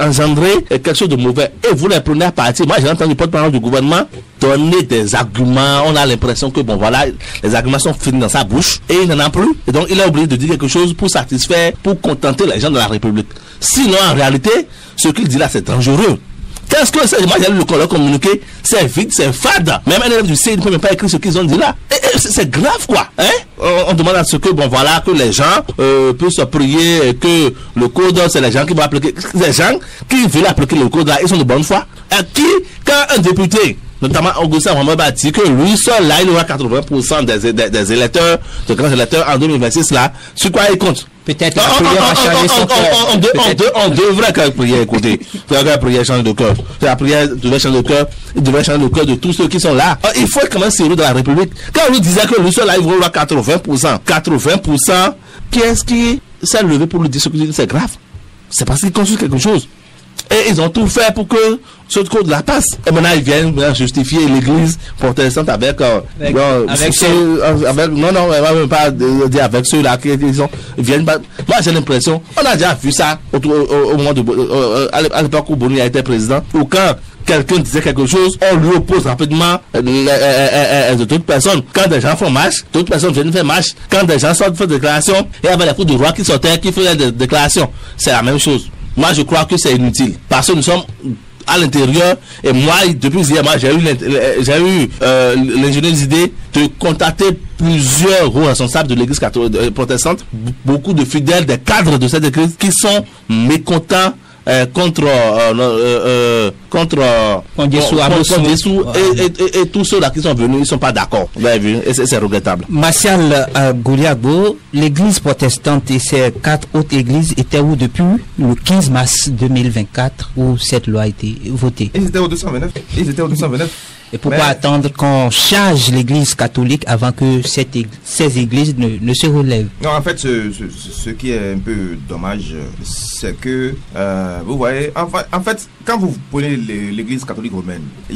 engendrer quelque chose de mauvais. Et vous les prenez à partir. Moi, j'ai entendu le porte-parole du gouvernement donner des arguments. On a l'impression que, bon, voilà, les arguments sont finis dans sa bouche et il n'en a plus. Et donc, il a oublié de dire quelque chose pour satisfaire, pour contenter les gens de la République. Sinon, en réalité, ce qu'il dit là, c'est dangereux. Qu'est-ce que c'est? Moi, j'ai lu le communiqué, c'est vide, c'est fade. Même un élève du C, il ne peut même pas écrire ce qu'ils ont dit là. Et c'est grave, quoi. Hein? On demande à ce que, bon, voilà, que les gens puissent prier, et que le code, c'est les gens qui vont appliquer. Les gens qui veulent appliquer le code là, ils sont de bonne foi. Quand un député, notamment Augustin Mohamed a dit que lui seul là, il aura 80% des électeurs, de grands électeurs en 2026 là, sur quoi il compte? Peut-être la prière a changé son cœur. On devrait que la prière, écoutez, que la prière change de cœur. La prière devrait changer de cœur, il devrait changer le cœur de tous ceux qui sont là. Il faut être quand même sérieux dans la République. Quand on nous disait que le seul là, il vaut 80%, qui est-ce qui s'est levé pour lui dire ce que c'est grave? C'est parce qu'ils construisent quelque chose. Et ils ont tout fait pour que ce code la passe. Et maintenant, ils viennent justifier l'église protestante avec non, même pas dire avec ceux-là qui viennent. Moi, j'ai l'impression, on a déjà vu ça au moment à l'époque où Boni a été président, où quand quelqu'un disait quelque chose, on lui oppose rapidement d'autres personnes. Quand des gens font marche, d'autres personnes viennent faire marche. Quand des gens sortent faire des déclarations, il y avait les coups de roi qui sortaient, qui faisaient des déclarations. C'est la même chose. Moi, je crois que c'est inutile. Parce que nous sommes à l'intérieur. Et moi, depuis hier, j'ai eu l'ingénieuse idée de contacter plusieurs responsables de l'église catholique protestante, beaucoup de fidèles, des cadres de cette église qui sont mécontents contre et tous ceux-là qui sont venus, ils ne sont pas d'accord. Vous avez vu, et c'est regrettable. Martial Gouliago, l'église protestante et ses 4 autres églises étaient où depuis le 15 mars 2024 où cette loi a été votée? Ils étaient au 229. Et pourquoi attendre qu'on change l'église catholique avant que ces églises ne se relèvent? Non, en fait, ce qui est un peu dommage, c'est que, vous voyez, en fait, quand vous prenez l'église catholique romaine, il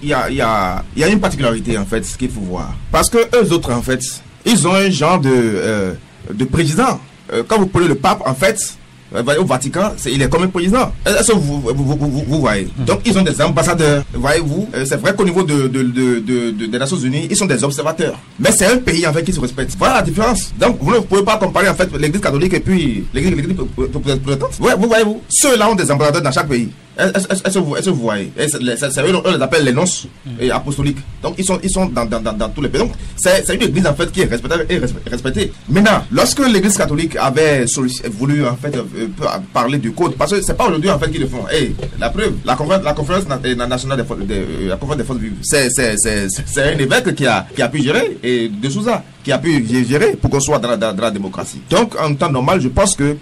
y a une particularité, en fait, ce qu'il faut voir. Parce que eux autres, en fait, ils ont un genre de président. Quand vous prenez le pape, en fait, au Vatican, il est comme un président. Est-ce que vous voyez? Donc, ils ont des ambassadeurs. Voyez-vous, c'est vrai qu'au niveau des Nations Unies, ils sont des observateurs. Mais c'est un pays, en fait, qui se respecte. Voilà la différence. Donc, vous ne pouvez pas comparer, en fait, l'église catholique et puis l'église protestante. Vous voyez-vous, ceux-là ont des ambassadeurs dans chaque pays. Est-ce que vous voyez? On les appelle les nonces apostoliques. Donc, ils sont dans tous les pays. Donc, c'est une église, en fait, qui est respectée. Maintenant, lorsque l'église catholique avait voulu, en fait, parler du code, parce que c'est pas aujourd'hui, en fait, qu'ils le font. La preuve, la conférence nationale la conférence des forces vives, c'est un évêque qui a pu gérer, et de Souza, qui a pu gérer pour qu'on soit dans la démocratie. Donc, en temps normal, je pense que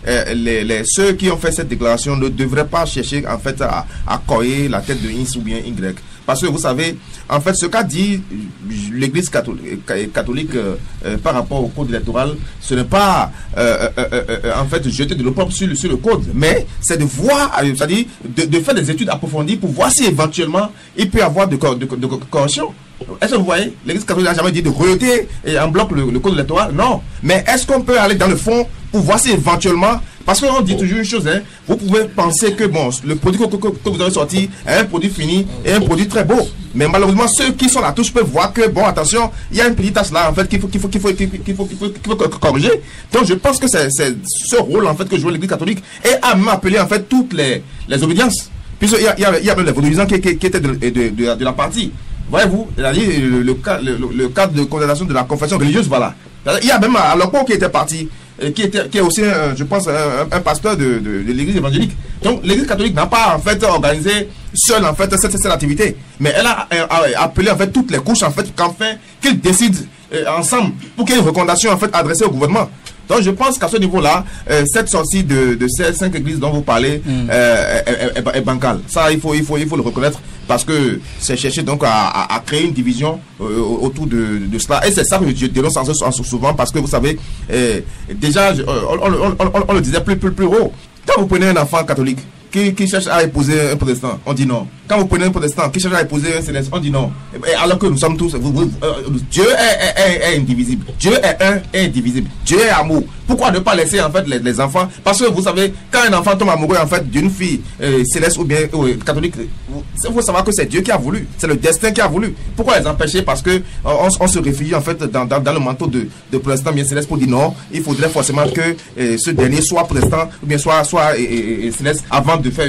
ceux qui ont fait cette déclaration ne devraient pas chercher, en fait, à coller la tête de X ou bien Y. Parce que vous savez, en fait, ce qu'a dit l'église catholique par rapport au code électoral, ce n'est pas en fait jeter de l'opprobre sur le code, mais c'est de voir, c'est-à-dire de faire des études approfondies pour voir si éventuellement il peut y avoir de correction. Est-ce que vous voyez, l'église catholique n'a jamais dit de rejeter en bloc le code électoral? Non. Mais est-ce qu'on peut aller dans le fond pour voir si éventuellement, parce qu'on dit toujours une chose, vous pouvez penser que bon, le produit que vous avez sorti est un produit fini et un produit très beau. Mais malheureusement, ceux qui sont à la touche peuvent voir que, bon, attention, il y a une petite tache là, en fait, qu'il faut corriger. Donc, je pense que c'est ce rôle, en fait, que joue l'église catholique et a même appelé, en fait, toutes les obédiences. Puisqu'il y a même les vaudouisants qui étaient de la partie. Voyez-vous, le cadre de condamnation de la confession religieuse, voilà. Il y a même Alokpo qui était parti, qui est aussi, je pense, un pasteur de l'église évangélique. Donc, l'église catholique n'a pas, en fait, organisé seule, en fait, cette activité. Mais elle a appelé, en fait, toutes les couches, en fait, qu'enfin, qu'ils décident ensemble pour qu'il y ait une recommandation, en fait, adressée au gouvernement. Donc, je pense qu'à ce niveau-là, cette sortie de ces 5 églises dont vous parlez est bancale. Ça, il faut le reconnaître, parce que c'est chercher donc à créer une division autour de cela. Et c'est ça que je dénonce souvent, parce que vous savez, déjà, on le disait plus haut. Quand vous prenez un enfant catholique qui cherche à épouser un protestant, on dit non. Quand vous prenez un protestant qui cherche à épouser un céleste, on dit non. Et alors que nous sommes tous... Dieu est indivisible. Dieu est un et indivisible. Dieu est amour. Pourquoi ne pas laisser, en fait, les enfants? Parce que vous savez, quand un enfant tombe amoureux, en fait, d'une fille céleste ou bien catholique, il faut savoir que c'est Dieu qui a voulu. C'est le destin qui a voulu. Pourquoi les empêcher? Parce que on se réfugie, en fait, dans le manteau de protestant bien céleste pour dire non. Il faudrait forcément que ce dernier soit protestant ou bien soit céleste avant de faire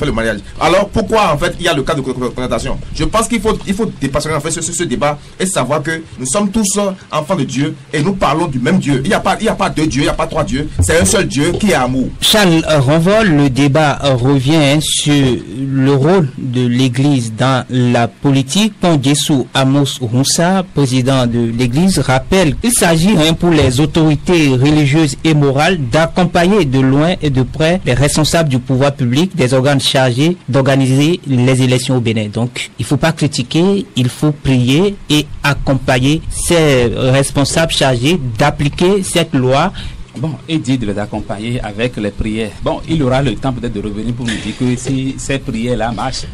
le mariage. Alors pourquoi en fait il y a le cas de représentation? Je pense qu'il faut dépasser en fait ce débat et savoir que nous sommes tous enfants de Dieu et nous parlons du même Dieu. Il n'y a pas deux dieux, il n'y a pas trois dieux, c'est un seul Dieu qui est amour. Charles Renvol, le débat revient sur le rôle de l'Église dans la politique. Pondjesou Amos Roussa, président de l'Église, rappelle qu'il s'agit pour les autorités religieuses et morales d'accompagner de loin et de près les responsables du pouvoir public, des organes chargés d'organiser les élections au Bénin. Donc, il ne faut pas critiquer, il faut prier et accompagner ces responsables chargés d'appliquer cette loi. Bon, et dit de les accompagner avec les prières. Bon, il aura le temps peut-être de revenir pour nous dire que si ces prières-là marchent.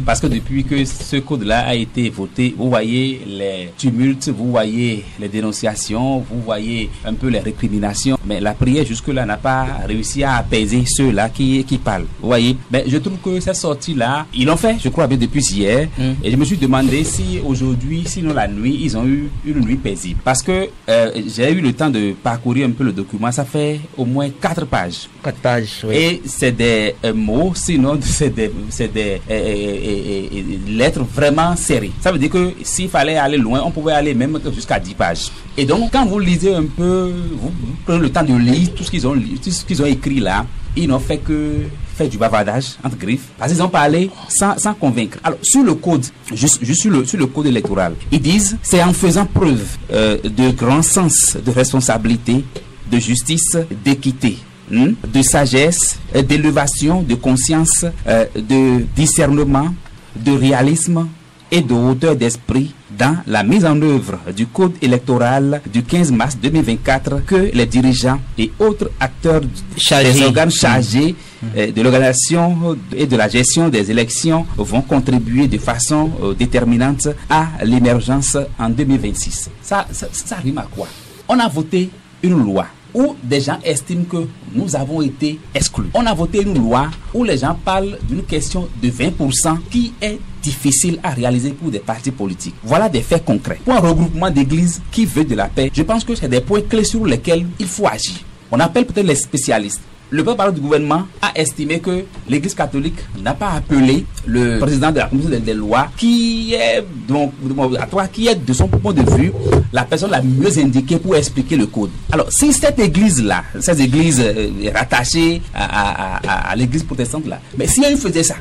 Parce que depuis que ce code-là a été voté, vous voyez les tumultes, vous voyez les dénonciations, vous voyez un peu les récriminations. Mais la prière jusque-là n'a pas réussi à apaiser ceux-là qui parlent. Vous voyez, mais je trouve que cette sortie-là, ils l'ont fait, je crois, bien depuis hier. Et je me suis demandé si aujourd'hui, sinon la nuit, ils ont eu une nuit paisible. Parce que j'ai eu le temps de parcourir un peu le document. Ça fait au moins 4 pages. 4 pages, oui. Et c'est des mots, sinon c'est des lettres vraiment serrées. Ça veut dire que s'il fallait aller loin, on pouvait aller même jusqu'à 10 pages. Et donc, quand vous lisez un peu, vous prenez le temps de lire tout ce qu'ils ont écrit là, ils n'ont fait que faire du bavardage entre griffes, parce qu'ils ont parlé sans convaincre. Alors, sur le code, juste sur le code électoral, ils disent c'est en faisant preuve de grand sens de responsabilité, de justice, d'équité, de sagesse, d'élévation, de conscience, de discernement, de réalisme et de hauteur d'esprit dans la mise en œuvre du code électoral du 15 mars 2024 que les dirigeants et autres acteurs des organes chargés de l'organisation et de la gestion des élections vont contribuer de façon déterminante à l'émergence en 2026. Ça rime à quoi? On a voté une loi où des gens estiment que nous avons été exclus. On a voté une loi où les gens parlent d'une question de 20% qui est difficile à réaliser pour des partis politiques. Voilà des faits concrets. Pour un regroupement d'églises qui veut de la paix, je pense que c'est des points clés sur lesquels il faut agir. On appelle peut-être les spécialistes. Le porte-parole du gouvernement a estimé que l'Église catholique n'a pas appelé le président de la commission des lois, qui est de son point de vue la personne la mieux indiquée pour expliquer le code. Alors, si cette église-là, cette église rattachée à l'église protestante-là, mais si elle faisait ça,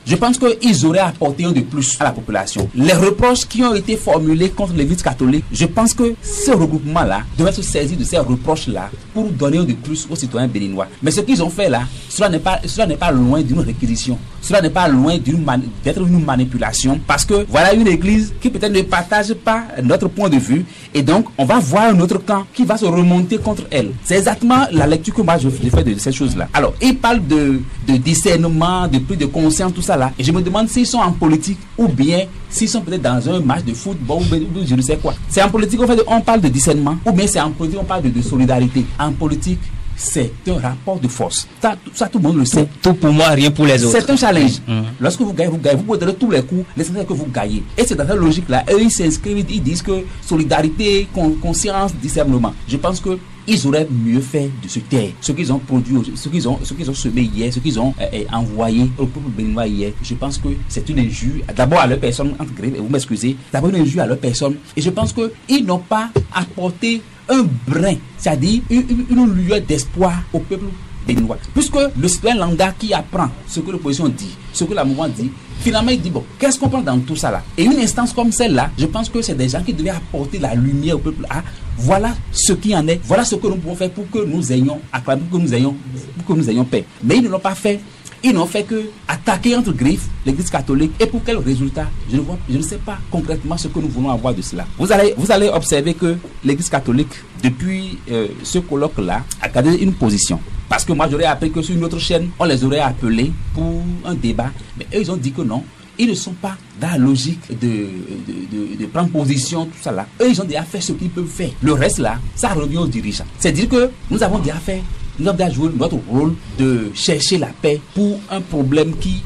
je pense qu'ils auraient apporté un de plus à la population. Les reproches qui ont été formulés contre l'église catholique, je pense que ce regroupement-là devrait se saisir de ces reproches-là pour donner un de plus aux citoyens béninois. Mais ce qu'ils ont fait là, cela n'est pas loin d'une réquisition. Cela n'est pas loin d'être une manipulation, parce que voilà une église qui peut-être ne partage pas notre point de vue, et donc on va voir un autre camp qui va se remonter contre elle. C'est exactement la lecture que moi je fais de ces choses-là. Alors, ils parlent de discernement, de prise de conscience, tout ça là, et je me demande s'ils sont en politique ou bien s'ils sont peut-être dans un match de football ou je ne sais quoi. C'est en politique on parle de discernement, ou bien c'est en politique on parle de solidarité. En politique, c'est un rapport de force. Ça, tout le monde le sait. Tout pour moi, rien pour les autres. C'est un challenge. Lorsque vous gagnez. Vous pouvez donner tous les coups, l'essentiel que vous gagnez. Et c'est dans cette logique-là. Eux, ils s'inscrivent, ils disent que solidarité, conscience, discernement. Je pense que ils auraient mieux fait de se taire. Ce qu'ils ont produit, ce qu'ils ont semé hier, ce qu'ils ont envoyé au peuple béninois hier, je pense que c'est une injure, d'abord à leur personne, entre griffes, vous m'excusez, d'abord une injure à leur personne. Et je pense qu'ils n'ont pas apporté un brin, c'est-à-dire une lueur d'espoir au peuple béninois. Puisque le citoyen lambda qui apprend ce que l'opposition dit, ce que la mouvement dit, finalement il dit bon, qu'est-ce qu'on prend dans tout ça là? Et une instance comme celle-là, je pense que c'est des gens qui devaient apporter la lumière au peuple. Voilà ce qui en est, voilà ce que nous pouvons faire pour que nous ayons paix. Mais ils ne l'ont pas fait. Ils n'ont fait que attaquer entre griffes l'église catholique. Et pour quel résultat? Je ne sais pas concrètement ce que nous voulons avoir de cela. Vous allez observer que l'église catholique, depuis ce colloque-là, a gardé une position. Parce que moi, j'aurais appris que sur une autre chaîne, on les aurait appelés pour un débat. Mais eux, ils ont dit que non. Ils ne sont pas dans la logique de prendre position, tout ça là. Eux, ils ont déjà fait ce qu'ils peuvent faire. Le reste là, ça revient aux dirigeants. C'est-à-dire que nous avons déjà fait. Nous avons déjà joué notre rôle de chercher la paix pour un problème qui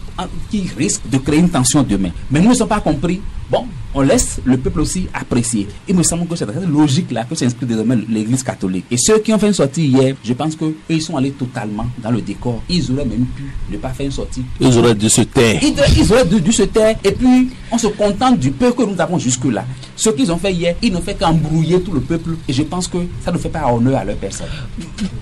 risque de créer une tension demain. Mais nous ne sommes pas compris. Bon, on laisse le peuple aussi apprécier. Il me semble que c'est cette logique-là que s'inscrit désormais l'Église catholique. Et ceux qui ont fait une sortie hier, je pense qu'eux, ils sont allés totalement dans le décor. Ils auraient même pu ne pas faire une sortie. Ils auraient dû se taire. Ils auraient dû se taire. Et puis, on se contente du peu que nous avons jusque-là. Ce qu'ils ont fait hier, ils n'ont fait qu'embrouiller tout le peuple. Et je pense que ça ne fait pas honneur à leur personne.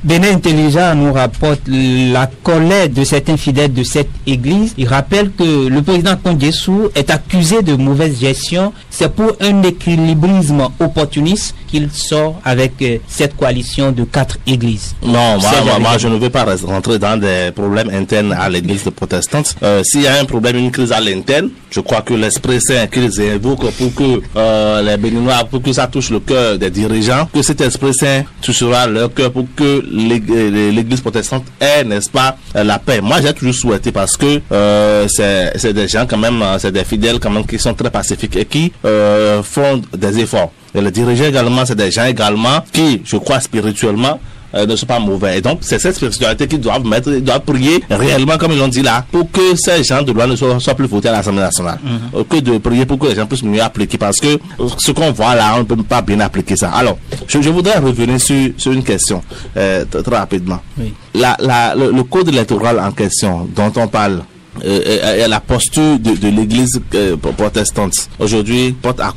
Bénin Intelligent nous rapporte la colère de certains fidèles de cette église. Il rappelle que le président Kondjesou est accusé de mauvaise gestion. C'est pour un équilibrisme opportuniste qu'il sort avec cette coalition de 4 églises. Non, moi je ne veux pas rentrer dans des problèmes internes à l'église protestante. S'il y a un problème, une crise à l'interne, je crois que l'Esprit Saint qu'ils évoquent pour que les Béninois, pour que ça touche le cœur des dirigeants, que cet Esprit Saint touchera leur cœur pour que l'église protestante ait, n'est-ce pas, la paix. Moi j'ai toujours souhaité parce que c'est des gens quand même, c'est des fidèles quand même qui sont très pacifiques et qui font des efforts. Et les dirigeants également, c'est des gens également qui, je crois spirituellement, ne sont pas mauvais. Et donc, c'est cette spiritualité qu'ils doivent mettre, ils doivent prier réellement, comme ils l'ont dit là, pour que ces gens de loi ne soient plus votés à l'Assemblée nationale. Que de prier pour que les gens puissent mieux appliquer, parce que ce qu'on voit là, on ne peut pas bien appliquer ça. Alors, je voudrais revenir sur une question, très rapidement. Oui. Le code électoral en question, dont on parle, et la posture de l'église protestante aujourd'hui porte à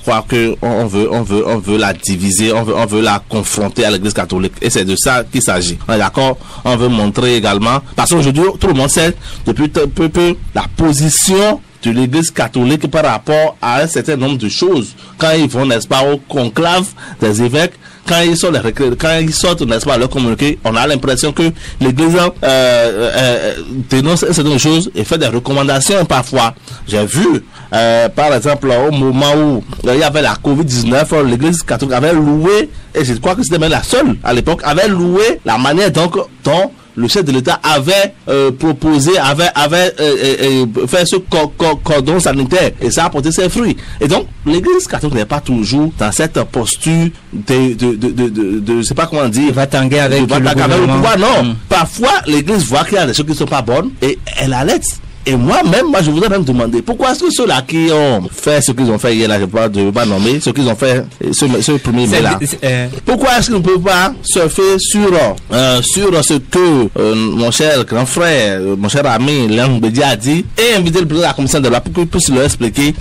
croire que on veut la diviser, on veut la confronter à l'église catholique, et c'est de ça qu'il s'agit. On est d'accord? On veut montrer également, parce qu'aujourd'hui tout le monde sait depuis peu la position de l'église catholique par rapport à un certain nombre de choses. Quand ils vont, n'est-ce pas, au conclave des évêques, quand ils sortent, n'est-ce pas, leur communiqué, on a l'impression que l'église dénonce certaines choses et fait des recommandations parfois. J'ai vu, par exemple, au moment où il y avait la COVID-19, l'église catholique avait loué, et je crois que c'était même la seule à l'époque, avait loué la manière dont le chef de l'État avait proposé, avait fait ce cordon sanitaire, et ça a porté ses fruits. Et donc, l'église catholique n'est pas toujours dans cette posture de je sais pas comment dire, va-t-en-guerre avec le pouvoir. Non, parfois l'église voit qu'il y a des choses qui ne sont pas bonnes et elle alerte. Et moi je voudrais même demander pourquoi est-ce que ceux-là qui ont fait ce qu'ils ont fait hier là, je ne veux pas nommer, ce qu'ils ont fait ce premier mai là, pourquoi est-ce qu'ils ne peuvent pas surfer sur ce que mon cher grand frère, mon cher ami Léon Bédia a dit, et inviter le président de la commission de loi pour qu'il puisse leur expliquer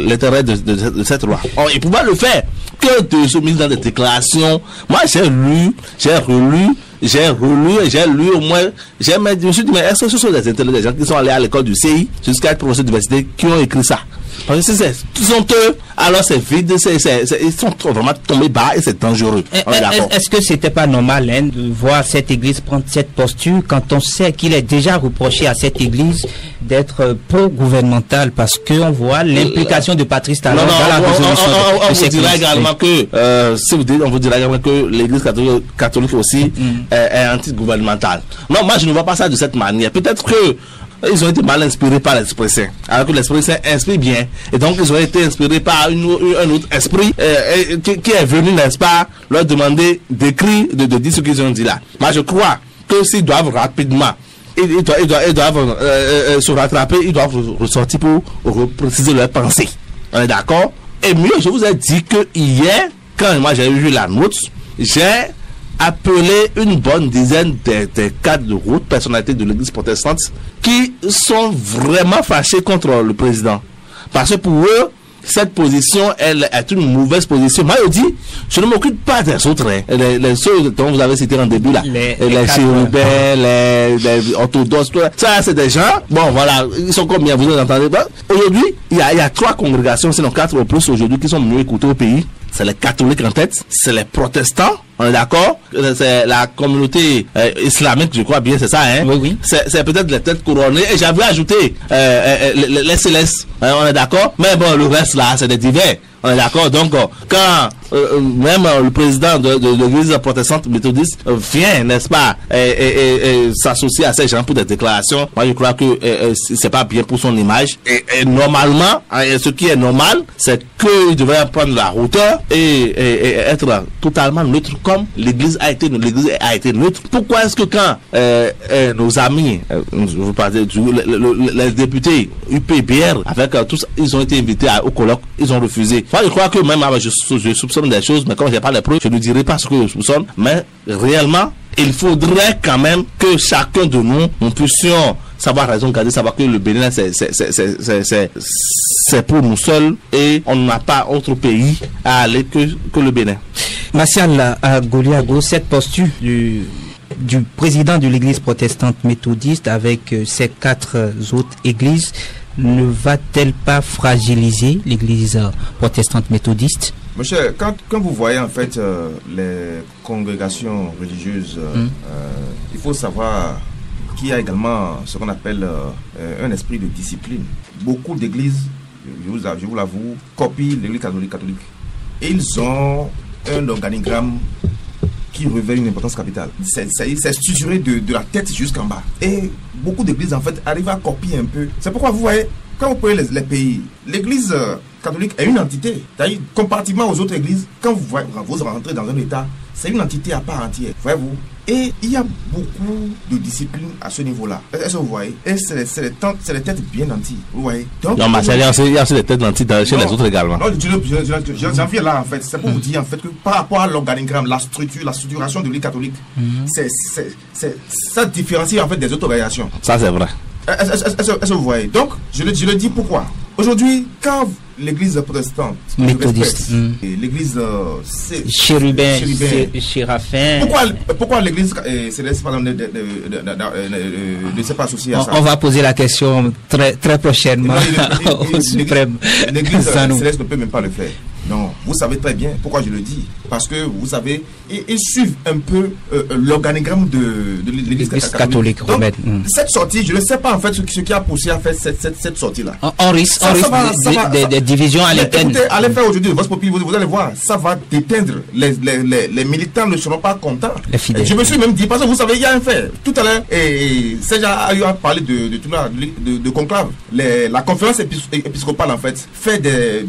l'intérêt de cette loi. Il pouvait le faire que de se mettre dans des déclarations. Moi j'ai relu et j'ai lu au moins, je me suis dit, mais est-ce que ce sont des intelligents qui sont allés à l'école du CI jusqu'à être professeurs d'université qui ont écrit ça? Parce que si ils sont eux, alors c'est vide, ils sont vraiment tombés bas et c'est dangereux. Est-ce que c'était pas normal de voir cette église prendre cette posture quand on sait qu'il est déjà reproché à cette église d'être pro-gouvernementale, parce qu'on voit l'implication de Patrice Talon dans la résolution on vous dira également que on vous dira également que l'église catholique aussi est anti-gouvernementale. Non, moi je ne vois pas ça de cette manière. Peut-être que ils ont été mal inspirés par l'Esprit Saint, alors que l'Esprit Saint inspire bien, et donc ils ont été inspirés par un autre esprit qui est venu, n'est-ce pas, leur demander d'écrire, de dire ce qu'ils ont dit là. Moi je crois que s'ils doivent rapidement, ils doivent se rattraper, ils doivent ressortir pour préciser leurs pensées. On est d'accord? Et mieux, je vous ai dit que hier, quand moi j'ai vu la note, j'ai appelé une bonne dizaine des cadres de haute personnalité de l'église protestante qui sont vraiment fâchés contre le président. Parce que pour eux, cette position, elle est une mauvaise position. Moi, je dis, je ne m'occupe pas des autres. Les ceux dont vous avez cité en début là, les chérubins, les orthodoxes, ça c'est des gens, bon voilà, ils sont combien, vous entendez pas? Aujourd'hui, il y a 3 congrégations, sinon 4 ou plus aujourd'hui, qui sont mieux écoutées au pays. C'est les catholiques en tête, c'est les protestants, on est d'accord, c'est la communauté islamique, je crois bien, c'est ça, hein? Oui. C'est peut-être les têtes couronnées, et j'avais ajouté les célestes, on est d'accord, mais bon, le reste là, c'est des divers. On est d'accord. Donc, quand même le président de l'église protestante méthodiste vient, n'est-ce pas, et s'associe à ces gens pour des déclarations, moi je crois que c'est pas bien pour son image. Et normalement, ce qui est normal, c'est qu'il devrait prendre la hauteur et être totalement neutre, comme l'église a été neutre. Pourquoi est-ce que quand nos amis, je vous parle les députés UPBR, avec tous, ils ont été invités au colloque, ils ont refusé. Moi, je crois que même je soupçonne des choses, mais comme j'ai pas les preuves, je ne dirai pas ce que je soupçonne, mais réellement, il faudrait quand même que chacun de nous puissions savoir raison garder, savoir que le Bénin c'est pour nous seuls et on n'a pas autre pays à aller que le Bénin. Martial Goliago, cette posture du président de l'église protestante méthodiste avec ces 4 autres églises ne va-t-elle pas fragiliser l'église protestante méthodiste? Monsieur, quand vous voyez en fait les congrégations religieuses, il faut savoir qu'il y a également ce qu'on appelle un esprit de discipline. Beaucoup d'églises, je vous l'avoue, copient l'église catholique. Et ils ont un organigramme qui revêt une importance capitale. C'est structuré de la tête jusqu'en bas. Et beaucoup d'églises en fait arrivent à copier un peu. C'est pourquoi vous voyez, quand vous prenez les pays, l'église catholique est une entité. C'est-à-dire, comparativement aux autres églises, quand vous rentrez dans un état, c'est une entité à part entière. Voyez-vous? Et il y a beaucoup de discipline à ce niveau-là. Est-ce que vous voyez? Et c'est les têtes bien nanties. Vous voyez? Donc, non, mais il y a aussi des têtes nanties chez les autres également. Non, j'en viens là en fait. C'est pour vous dire en fait que par rapport à l'organigramme, la structuration de l'église catholique, ça différencie en fait des autres organisations. Ça c'est vrai. Est-ce que vous voyez? Donc, je le dis pourquoi. Aujourd'hui, quand l'église protestante méthodiste, l'église chérubin, chérafin, pourquoi l'église céleste ne s'est pas associée à ça? On va poser la question très prochainement au suprême. L'église céleste ne peut même pas le faire. Non, vous savez très bien pourquoi je le dis. Parce que vous savez, ils suivent un peu l'organigramme de l'église catholique. Donc, cette sortie, je ne sais pas en fait ce qui a poussé à faire cette sortie-là. On risque des divisions à l'interne. Écoutez, allez faire aujourd'hui votre papier, vous allez voir, ça va déteindre. Les militants ne seront pas contents. Je me suis même dit, parce que vous savez, il y a un fait. Tout à l'heure, Serja a eu à parler de conclave. La conférence épiscopale en fait fait des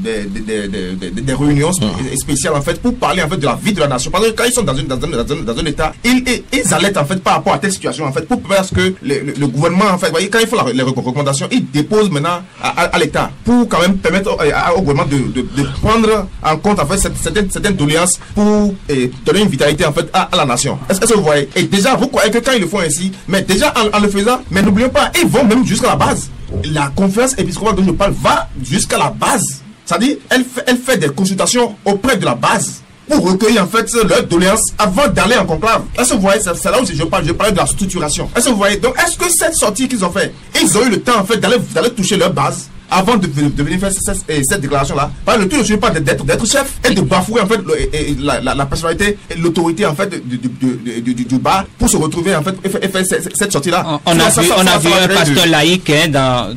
réunions spéciales en fait pour parler en fait de la vie de la nation, parce que quand ils sont dans un état, ils alertent en fait par rapport à telle situation en fait pour permettre que le gouvernement en fait, voyez, quand ils font les recommandations, ils déposent maintenant à l'état pour quand même permettre au gouvernement de prendre en compte en fait certaines doléances pour donner une vitalité en fait à la nation. Est-ce que vous voyez? Et déjà vous croyez que quand ils le font ainsi, mais déjà en le faisant, mais n'oublions pas, ils vont même jusqu'à la base. La conférence épiscopale dont je parle va jusqu'à la base. C'est-à-dire, elle fait des consultations auprès de la base pour recueillir en fait leurs doléances avant d'aller en conclave. Est-ce que vous voyez, c'est là où je parlais de la structuration. Est-ce que vous voyez? Donc, est-ce que cette sortie qu'ils ont fait, ils ont eu le temps en fait d'aller toucher leur base avant de venir faire cette déclaration-là? Parce que le tout ne suffit pas d'être chef et de bafouer en fait la personnalité et l'autorité en fait du bas pour se retrouver en fait et faire cette sortie-là. On a vu un pasteur laïque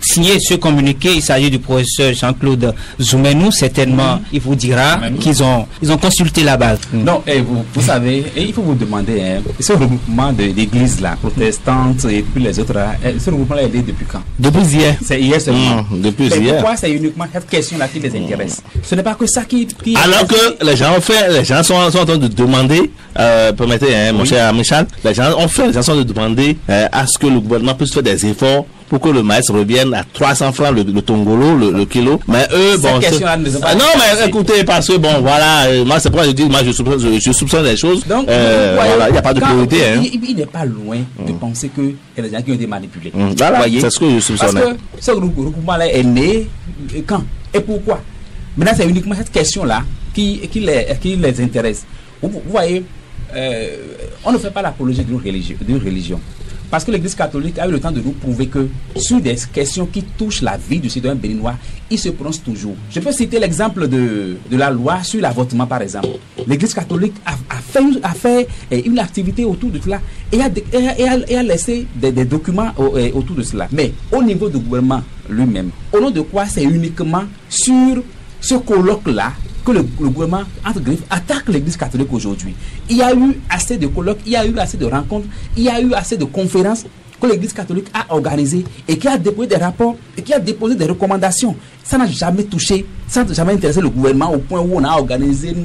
signer ce communiqué. Il s'agit du professeur Jean-Claude Zoumenou. Certainement, il vous dira qu'ils ont consulté la base. Non, et vous savez, et il faut vous demander, ce regroupement d'églises là, protestantes et puis les autres, ce regroupement est depuis quand? Depuis hier. C'est hier seulement. Depuis mais pourquoi c'est uniquement cette question-là qui les intéresse? Ce n'est pas que ça qui alors que les gens sont en train de demander, permettez, mon cher Michel, les gens sont en train de demander à ce que le gouvernement puisse faire des efforts pour que le maïs revienne à 300 francs le tongolo, le kilo. Mais eux, bon. Non, mais écoutez, parce que bon, voilà, moi, c'est pourquoi je dis, moi, je soupçonne des choses. Donc, voilà, il n'y a pas de priorité. Il n'est pas loin de penser que il y a des gens qui ont été manipulés. Voilà, c'est ce que je soupçonne. Parce que ce regroupement-là est né quand et pourquoi? Maintenant, c'est uniquement cette question-là qui les intéresse. Vous voyez, on ne fait pas l'apologie d'une religion. Parce que l'Église catholique a eu le temps de nous prouver que sur des questions qui touchent la vie du citoyen béninois, il se prononce toujours. Je peux citer l'exemple de la loi sur l'avortement, par exemple. L'Église catholique a fait une activité autour de cela et a laissé des documents autour de cela. Mais au niveau du gouvernement lui-même, au nom de quoi c'est uniquement sur ce colloque-là, que le gouvernement, entre griffes, attaque l'Église catholique aujourd'hui. Il y a eu assez de colloques, il y a eu assez de rencontres, il y a eu assez de conférences que l'Église catholique a organisées et qui a déposé des rapports et qui a déposé des recommandations. Ça n'a jamais touché, ça n'a jamais intéressé le gouvernement au point où on a organisé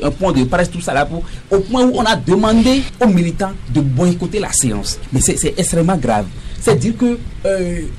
un point de presse, tout ça là, au point où on a demandé aux militants de boycotter la séance. Mais c'est extrêmement grave. C'est dire que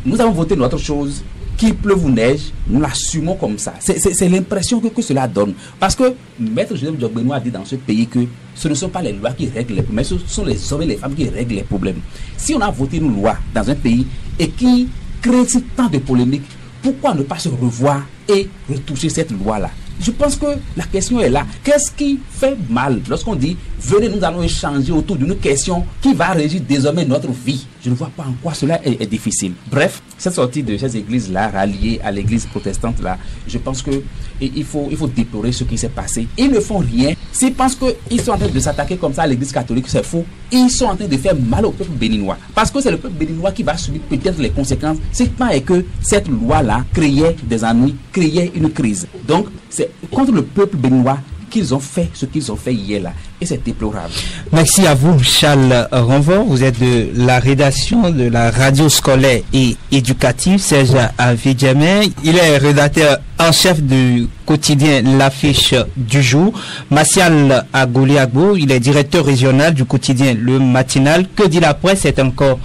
nous avons voté notre chose, qu'il pleuve ou neige, nous l'assumons comme ça. C'est l'impression que cela donne. Parce que Maître Joseph Diogbenou a dit dans ce pays que ce ne sont pas les lois qui règlent les problèmes, mais ce sont les hommes et les femmes qui règlent les problèmes. Si on a voté une loi dans un pays et qui crée tant de polémiques, pourquoi ne pas se revoir et retoucher cette loi-là? Je pense que la question est là. Qu'est-ce qui fait mal lorsqu'on dit venez, nous allons échanger autour d'une question qui va régir désormais notre vie? Je ne vois pas en quoi cela est difficile. Bref, cette sortie de ces églises-là, ralliées à l'église protestante-là, je pense que il faut déplorer ce qui s'est passé. Ils ne font rien. S'ils pensent qu'ils sont en train de s'attaquer comme ça à l'église catholique, c'est faux. Ils sont en train de faire mal au peuple béninois. Parce que c'est le peuple béninois qui va subir peut-être les conséquences. C'est pas que cette loi-là créait des ennuis, créait une crise. Donc, c'est contre le peuple béninois qu'ils ont fait ce qu'ils ont fait hier là. Et c'est déplorable. Merci à vous, Charles Renvort. Vous êtes de la rédaction de la radio scolaire et éducative Serge Avidjamé. Il est rédacteur en chef du quotidien L'Affiche du jour. Martial Agouliagbo, il est directeur régional du quotidien Le Matinal. Que dit la presse? C'est encore